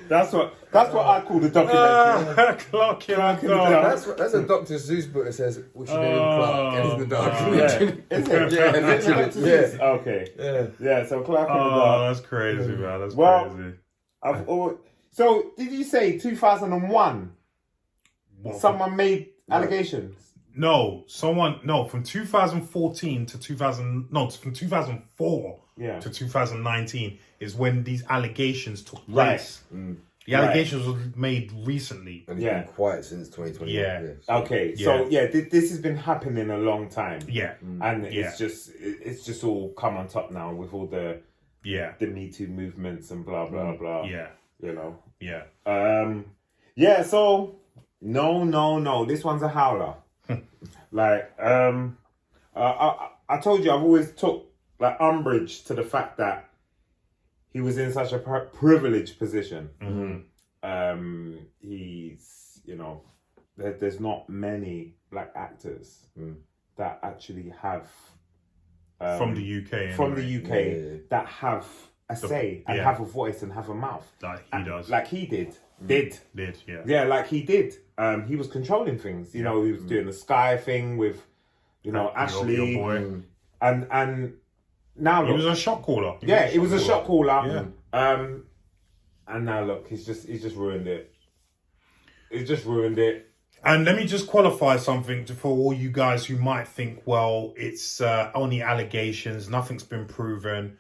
That's what I call the documentary. Clarke in the Dark. That's a Dr. Seuss book that says we should name him Clarke in the Dark. Yeah. Is it? Yeah, literally. Yeah. Okay. Yeah. So Clarke in the Dark. Oh, that's crazy, man. That's crazy. So did you say 2001? Someone made allegations. No, from 2014 to from 2004 to 2019 is when these allegations took place. Right. Mm. The allegations were made recently. And it's been quiet since 2020. Yeah. Okay. So this has been happening a long time. Yeah. And it's just all come on top now with all the Me Too movements and blah blah blah. Yeah. You know. Yeah. So no. This one's a howler. Like I told you, I've always took like umbrage to the fact that he was in such a privileged position. Mm-hmm. He's, there's not many black actors that actually have from the UK. From the UK that have a say and have a voice and have a mouth. Like he does. Like he did. Yeah. Yeah, like he did. He was controlling things. He was doing the Sky thing with, Ashley. Your boy. And now look, he was a shot caller. He was a shot caller. Yeah. And now look, he's just ruined it. He's just ruined it. And let me just qualify something for all you guys who might think, well, it's only allegations, nothing's been proven.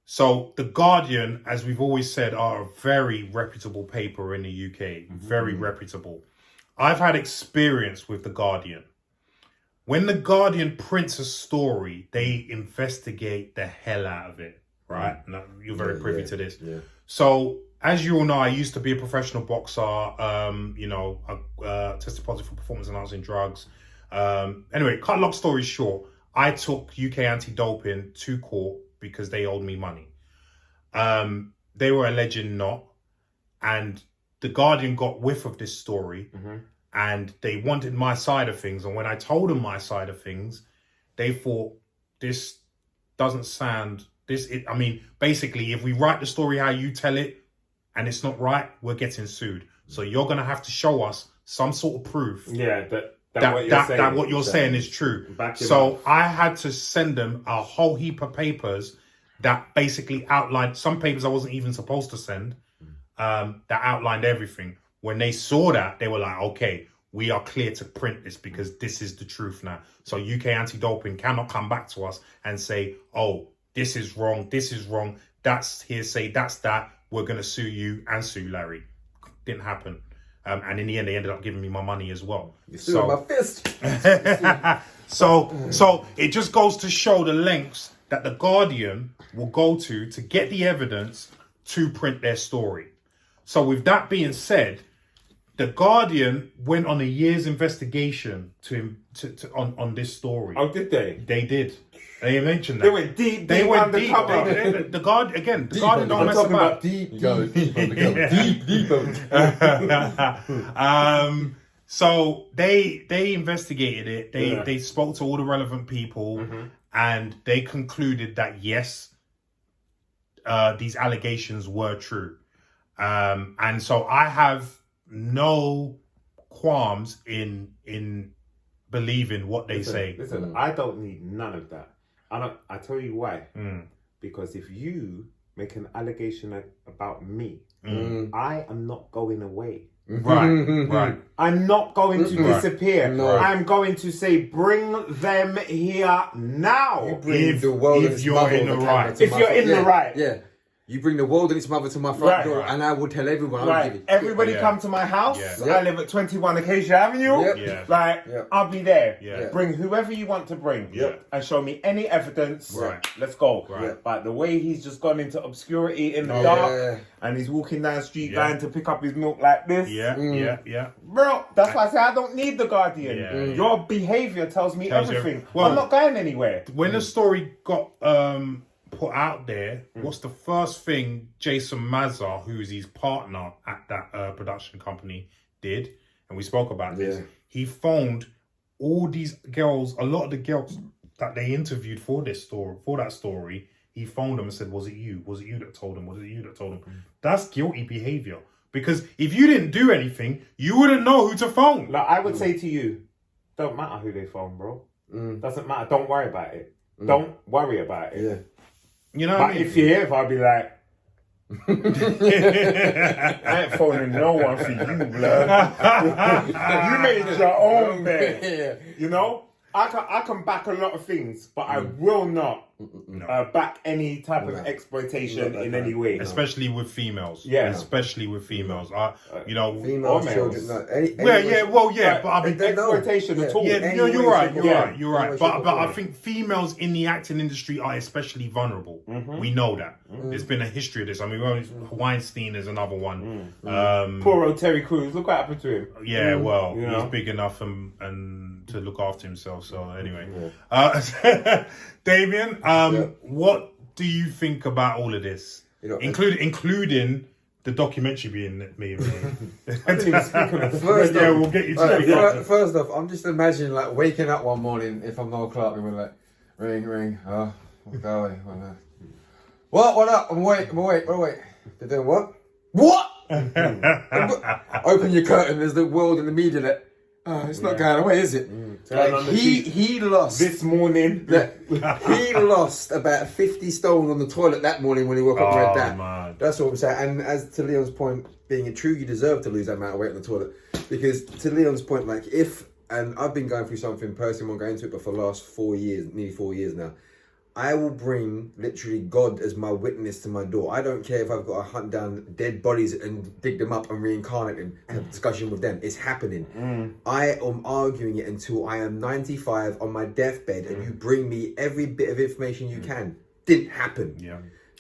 So The Guardian, as we've always said, are a very reputable paper in the UK. Very reputable. I've had experience with The Guardian. When The Guardian prints a story, they investigate the hell out of it, right? Now, you're very privy to this. Yeah. So, as you all know, I used to be a professional boxer. I tested positive for performance enhancing drugs. Anyway, cut long story short, I took UK anti-doping to court because they owed me money. They were alleging not, and the Guardian got whiff of this story, and they wanted my side of things. And when I told them my side of things, they thought, this doesn't sound I mean, basically, if we write the story how you tell it and it's not right, we're getting sued. So you're gonna have to show us some sort of proof. Yeah, that what you're saying is true. So I had to send them a whole heap of papers that basically outlined some papers I wasn't even supposed to send. That outlined everything. When they saw that, they were like, okay, we are clear to print this because this is the truth now. So UK anti-doping cannot come back to us and say, oh, this is wrong, that's hearsay, that's that, we're going to sue you and sue Larry. Didn't happen. And in the end, they ended up giving me my money as well. You're suing my fist. So it just goes to show the lengths that the Guardian will go to get the evidence to print their story. So with that being said, the Guardian went on a year's investigation on this story. Oh, did they? They did. They mentioned that. They went deep. They went deep. Undercover. The Guardian don't mess about. Deep. So they investigated it. They spoke to all the relevant people, and they concluded that yes, these allegations were true. And so I have no qualms in believing what they say. Listen, I don't need none of that. I tell you why. Because if you make an allegation about me, I am not going away. Right. I'm not going to disappear. No. I'm going to say, bring them here now. If you're in the right. If you're in the right. Yeah. You bring the world and its mother to my front door, and I will tell everyone. Right. Everybody come to my house. Yeah. I live at 21 Acacia Avenue. I'll be there. Yeah. Bring whoever you want to bring. Yeah. And show me any evidence. Right. Let's go. Right. But the way he's just gone into obscurity in the dark, and he's walking down the street going to pick up his milk like this. Yeah. Bro, that's why I say I don't need the Guardian. Yeah. Your behaviour tells me everything. Well, I'm not going anywhere. When the story got put out there, what's the first thing Jason Mazza, who's his partner at that production company, did? And we spoke about this. He phoned all these girls, a lot of the girls that they interviewed for that story. He phoned them and said, "Was it you? Was it you that told them? Was it you that told them?" That's guilty behavior. Because if you didn't do anything, you wouldn't know who to phone. Like I would say to you, don't matter who they phone, bro. Doesn't matter. Don't worry about it. Don't worry about it. Yeah. You know but if you're here, I'll be like, I ain't phoning no one for you, blood. You made your own bed. You know? I can back a lot of things, but I will not back any type of exploitation in any way. Especially with females. Yeah. Especially with females. Females, children. But I mean, exploitation at all. Yeah, you're right. But I think females in the acting industry are especially vulnerable. We know that. There's been a history of this. I mean, Weinstein is another one. Poor old Terry Crews. Look what happened to him. Yeah, well, he's big enough and to look after himself. So anyway, Damien, what do you think about all of this, including the documentary being made? First off, I'm just imagining like waking up one morning if I'm Noel Clarke and we're like, ring, oh, golly, what up? I'm awake. They're doing what? What? Open your curtain. There's the world and the media that. It's not going away, is it? Like he lost this morning. He lost about 50 stone on the toilet that morning when he woke up and read that. Man. That's what I'm saying. And as to Leon's point, being true, you deserve to lose that amount of weight on the toilet. Because to Leon's point, like and I've been going through something personally, I'm going into it, but for the last 4 years, nearly 4 years now, I will bring literally God as my witness to my door. I don't care if I've got to hunt down dead bodies and dig them up and reincarnate them and have a discussion with them. It's happening. I am arguing it until I am 95 on my deathbed and you bring me every bit of information you can. Didn't happen. Yeah.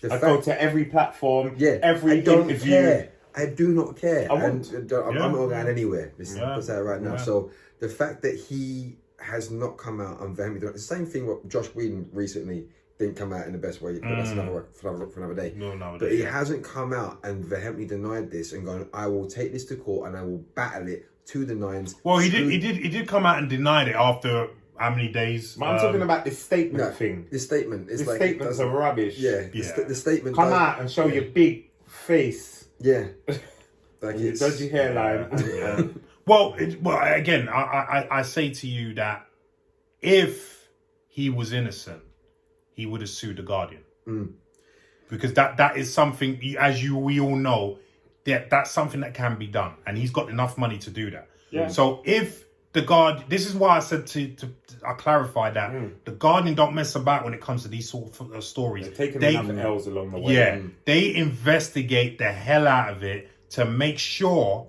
I go to every platform, every I don't interview. Care. I do not care. I'm not going anywhere. Let's say it right now. So the fact that he has not come out and vehemently done the same thing with Josh Whedon recently didn't come out in the best way. But that's for another day. But he hasn't come out and vehemently denied this and gone, I will take this to court and I will battle it to the nines. Well, he did come out and denied it after how many days? But I'm talking about this statement thing. This statement is This like statements are rubbish. Yeah, the statement. Come out and show your big face. Yeah, like it's dodgy hairline. Well, again, I say to you that if he was innocent, he would have sued the Guardian. Because that is something, as we all know, that's something that can be done, and he's got enough money to do that. Yeah. So if the Guardian, this is why I said I clarified that the Guardian don't mess about when it comes to these sort of stories. They're taking enough L's along the way. Yeah, they investigate the hell out of it to make sure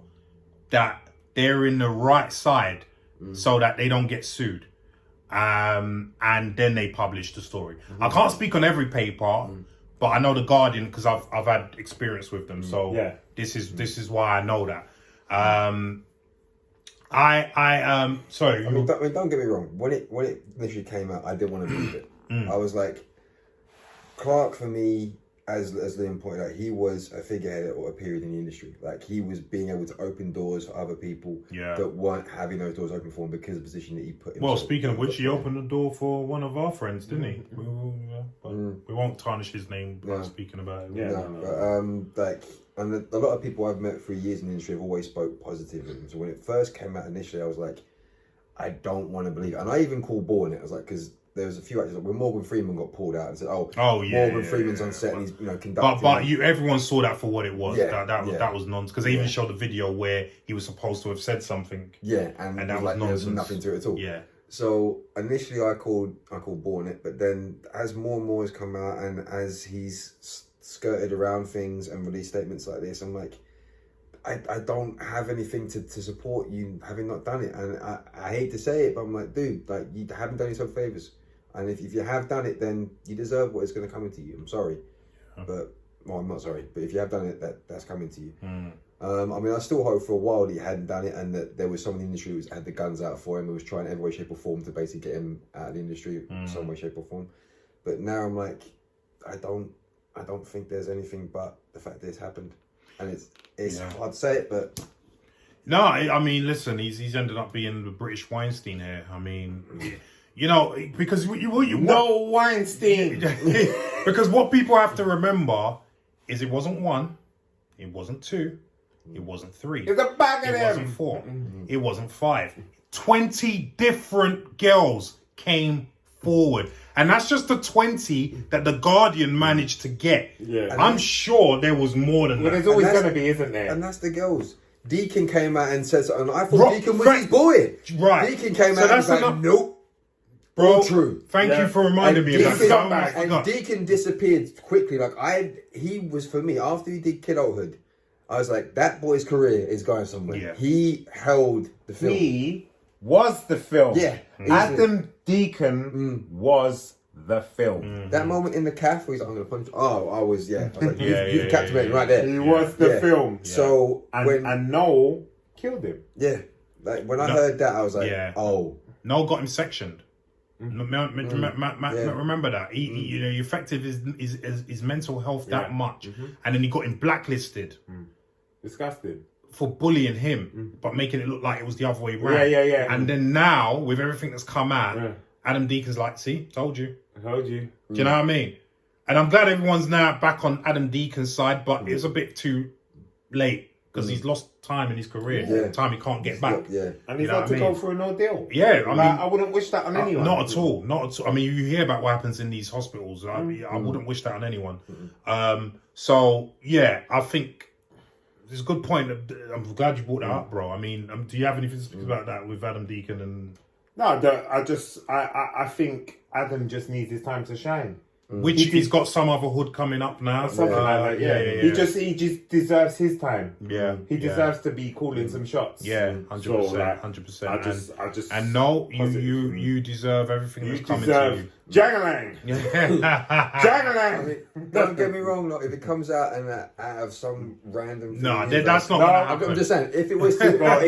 that they're in the right side, so that they don't get sued. And then they publish the story. I can't speak on every paper, but I know the Guardian because I've had experience with them. So this is why I know that. Sorry. I mean, don't get me wrong. When it initially came out, I didn't want to believe it. I was like, Clarke for me, as Liam pointed out, he was a figurehead at a period in the industry. Like he was being able to open doors for other people that weren't having those doors open for him because of the position that he put himself. Well, speaking of which, he opened the door for one of our friends, didn't he? We won't tarnish his name by speaking about it. But and a lot of people I've met for years in the industry have always spoke positive of him. So when it first came out initially, I was like, I don't want to believe it. And I even called Ball on it. I was like, because there was a few actors, like when Morgan Freeman got pulled out and said, Morgan Freeman's on set and he's conducting. But everyone saw that for what it was. That was nonsense. Because they even showed the video where he was supposed to have said something. Yeah, and that was nonsense. There was nothing to it at all. Yeah. So initially I called Ball on it, but then as more and more has come out and as he's skirted around things and released statements like this, I'm like, I don't have anything to support you having not done it. And I hate to say it, but I'm like, dude, like you haven't done yourself favours. And if you have done it, then you deserve what is going to come into you. I'm sorry. But, well, I'm not sorry. But if you have done it, that's coming to you. I mean, I still hope for a while that he hadn't done it and that there was someone in the industry who had the guns out for him and was trying every way, shape or form to basically get him out of the industry in some way, shape or form. But now I'm like, I don't think there's anything but the fact that it's happened. And it's hard to say it, but... No, I mean, listen, he's ended up being the British Weinstein here. I mean... You know, because no Weinstein. Because what people have to remember is it wasn't 1, it wasn't 2, it wasn't 3. It's a bag of them. It wasn't 4, it wasn't 5. 20 different girls came forward, and that's just the 20 that the Guardian managed to get. Yeah, I'm sure there was more than that. There's always going to be, isn't there? And that's the girls. Deacon came out and said something. I thought Deacon was his boy. Right. Deacon came out and was like, nope. Bro, true. Thank you for reminding me of that. And Deacon disappeared quickly. Like he was for me after he did Kidulthood. I was like, that boy's career is going somewhere. Yeah. He held the film. He was the film. Yeah. Adam Deacon was the film. That moment in the cafe where he's like, I'm gonna punch. Oh, I was like, you captivated right there. He was the film. Yeah. So and Noel killed him. Yeah. Like when I heard that, I was like, oh. Noel got him sectioned. Remember that he affected his mental health that much, and then he got him blacklisted. Disgusting for bullying him, but making it look like it was the other way around. Yeah. And then now with everything that's come out, Adam Deacon's like, "See, told you." Do you know what I mean? And I'm glad everyone's now back on Adam Deacon's side, but it's a bit too late. Because he's lost time in his career, time he can't get back. And he's had to go through an ordeal. Yeah, I mean, I wouldn't wish that on anyone. Not at all. I mean, you hear about what happens in these hospitals. I wouldn't wish that on anyone. So yeah, I think it's a good point. I'm glad you brought that up, bro. I mean, do you have anything to speak about that with Adam Deacon and? No, I think Adam just needs his time to shine. Which he's got some other hood coming up now. Something like that, yeah. He just deserves his time. Yeah. He deserves to be calling some shots. Yeah, 100%. 100%. I just and no, you deserve everything that's coming to you. Jangalang! Jangalang! I mean, don't get me wrong, if it comes out and out of some random thing. No, that's not gonna happen. I'm just saying, if it was to, I'll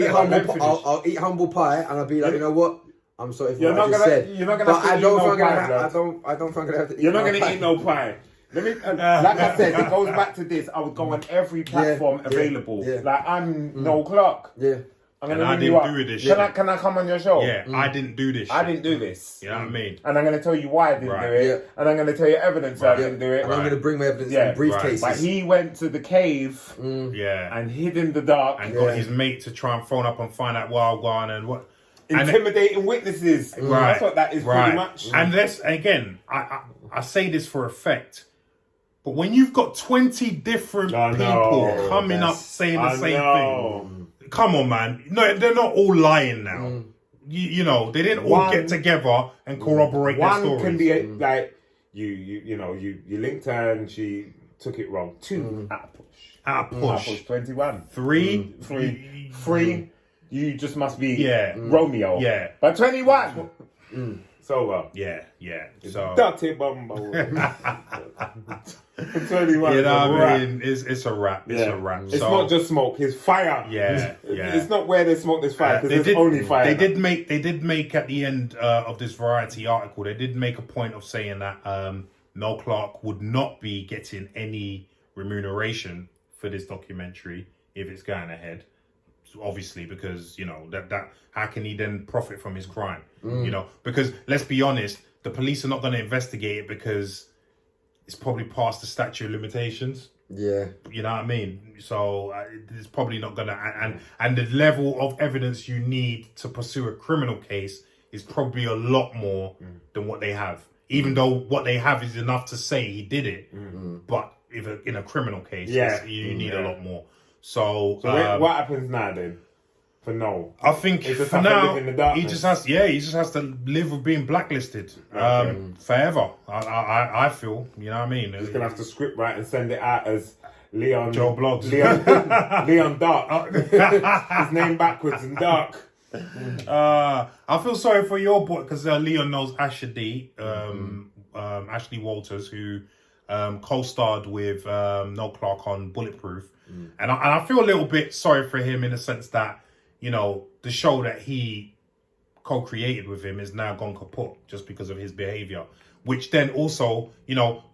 eat humble pie and I'll be like, you know what? I'm sorry for You're what not I just gonna. said. You're not But gonna. I don't think I'm gonna. pie, blood. I don't think I'm gonna have to. You're not gonna eat no pie. Let me, like I said, it goes back to this. I would go on every platform available. yeah. Like I'm Noel Clarke. Yeah. I'm And gonna I ring you didn't up. do this Can shit. can I come on your show? Yeah, I didn't do this. I shit. didn't do this. You know what I mean? And I'm gonna tell you why I didn't Right. do it. Yeah. And I'm gonna tell you evidence I didn't do it. And I'm gonna bring my evidence Yeah. in briefcases. But he went to the cave Yeah. and hid in the dark, And got his mate to try and phone up and find out wild gone and what. intimidating witnesses. Right. That's what that is pretty much. And let's again, I say this for effect, but when you've got 20 different I people know. coming up saying the I same know. thing, come on, man. No, they're not all lying now. You know, they didn't all get together and corroborate their One stories. can be like you linked her and she took it wrong. Two at a push. At a push. 21. Three. You just must be Romeo. Yeah. But 21. It's over. Yeah. So Dirty bumbo. 21. you know what Right. I mean? It's a wrap. It's a wrap. It's So, not just smoke. It's fire. Yeah. It's not where there's smoke. There's fire. Because They there's did, only fire. They did make at the end of this Variety article, they did make a point of saying that Noel Clarke would not be getting any remuneration for this documentary if it's going ahead. Obviously, because that how can he then profit from his crime? Because let's be honest, the police are not going to investigate it because it's probably past the statute of limitations. Yeah. You know what I mean? So it's probably not gonna, and the level of evidence you need to pursue a criminal case is probably a lot more than what they have. Even though what they have is enough to say he did it, but if in a criminal case, you need a lot more. So what happens now then? For Noel, I think He just for has to now live in the darkness. he just has to live with being blacklisted forever. I feel, you know what I mean. he's gonna have to script write and send it out as Leon Joe Blogs. Leon Dark. His name backwards and Dark. I feel sorry for your boy because Leon knows Ashley Walters, who co-starred with Noel Clarke on Bulletproof, and I feel a little bit sorry for him in the sense that the show that he co-created with him is now gone kaput just because of his behavior. Which then also,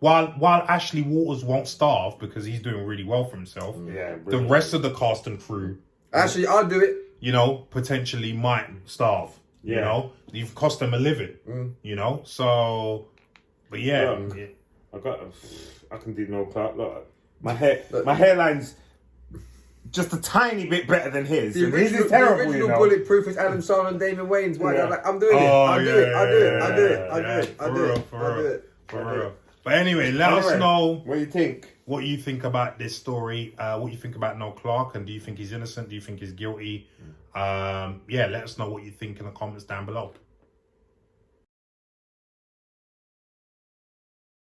while Ashley Walters won't starve because he's doing really well for himself, the rest of the cast and crew, Actually, I'll do it. potentially might starve. You've cost them a living. So, but yeah. I can do Noel Clarke. Look, my hairline's just a tiny bit better than his. The His is terrible, the original Bulletproof is Adam Sandler and Damien Wayans. Why? Yeah. I'm doing it. I'll do it. I'll do it. For real. But anyway, let us know what you think. What you think about this story, what you think about Noel Clarke, and do you think he's innocent? Do you think he's guilty? Let us know what you think in the comments down below.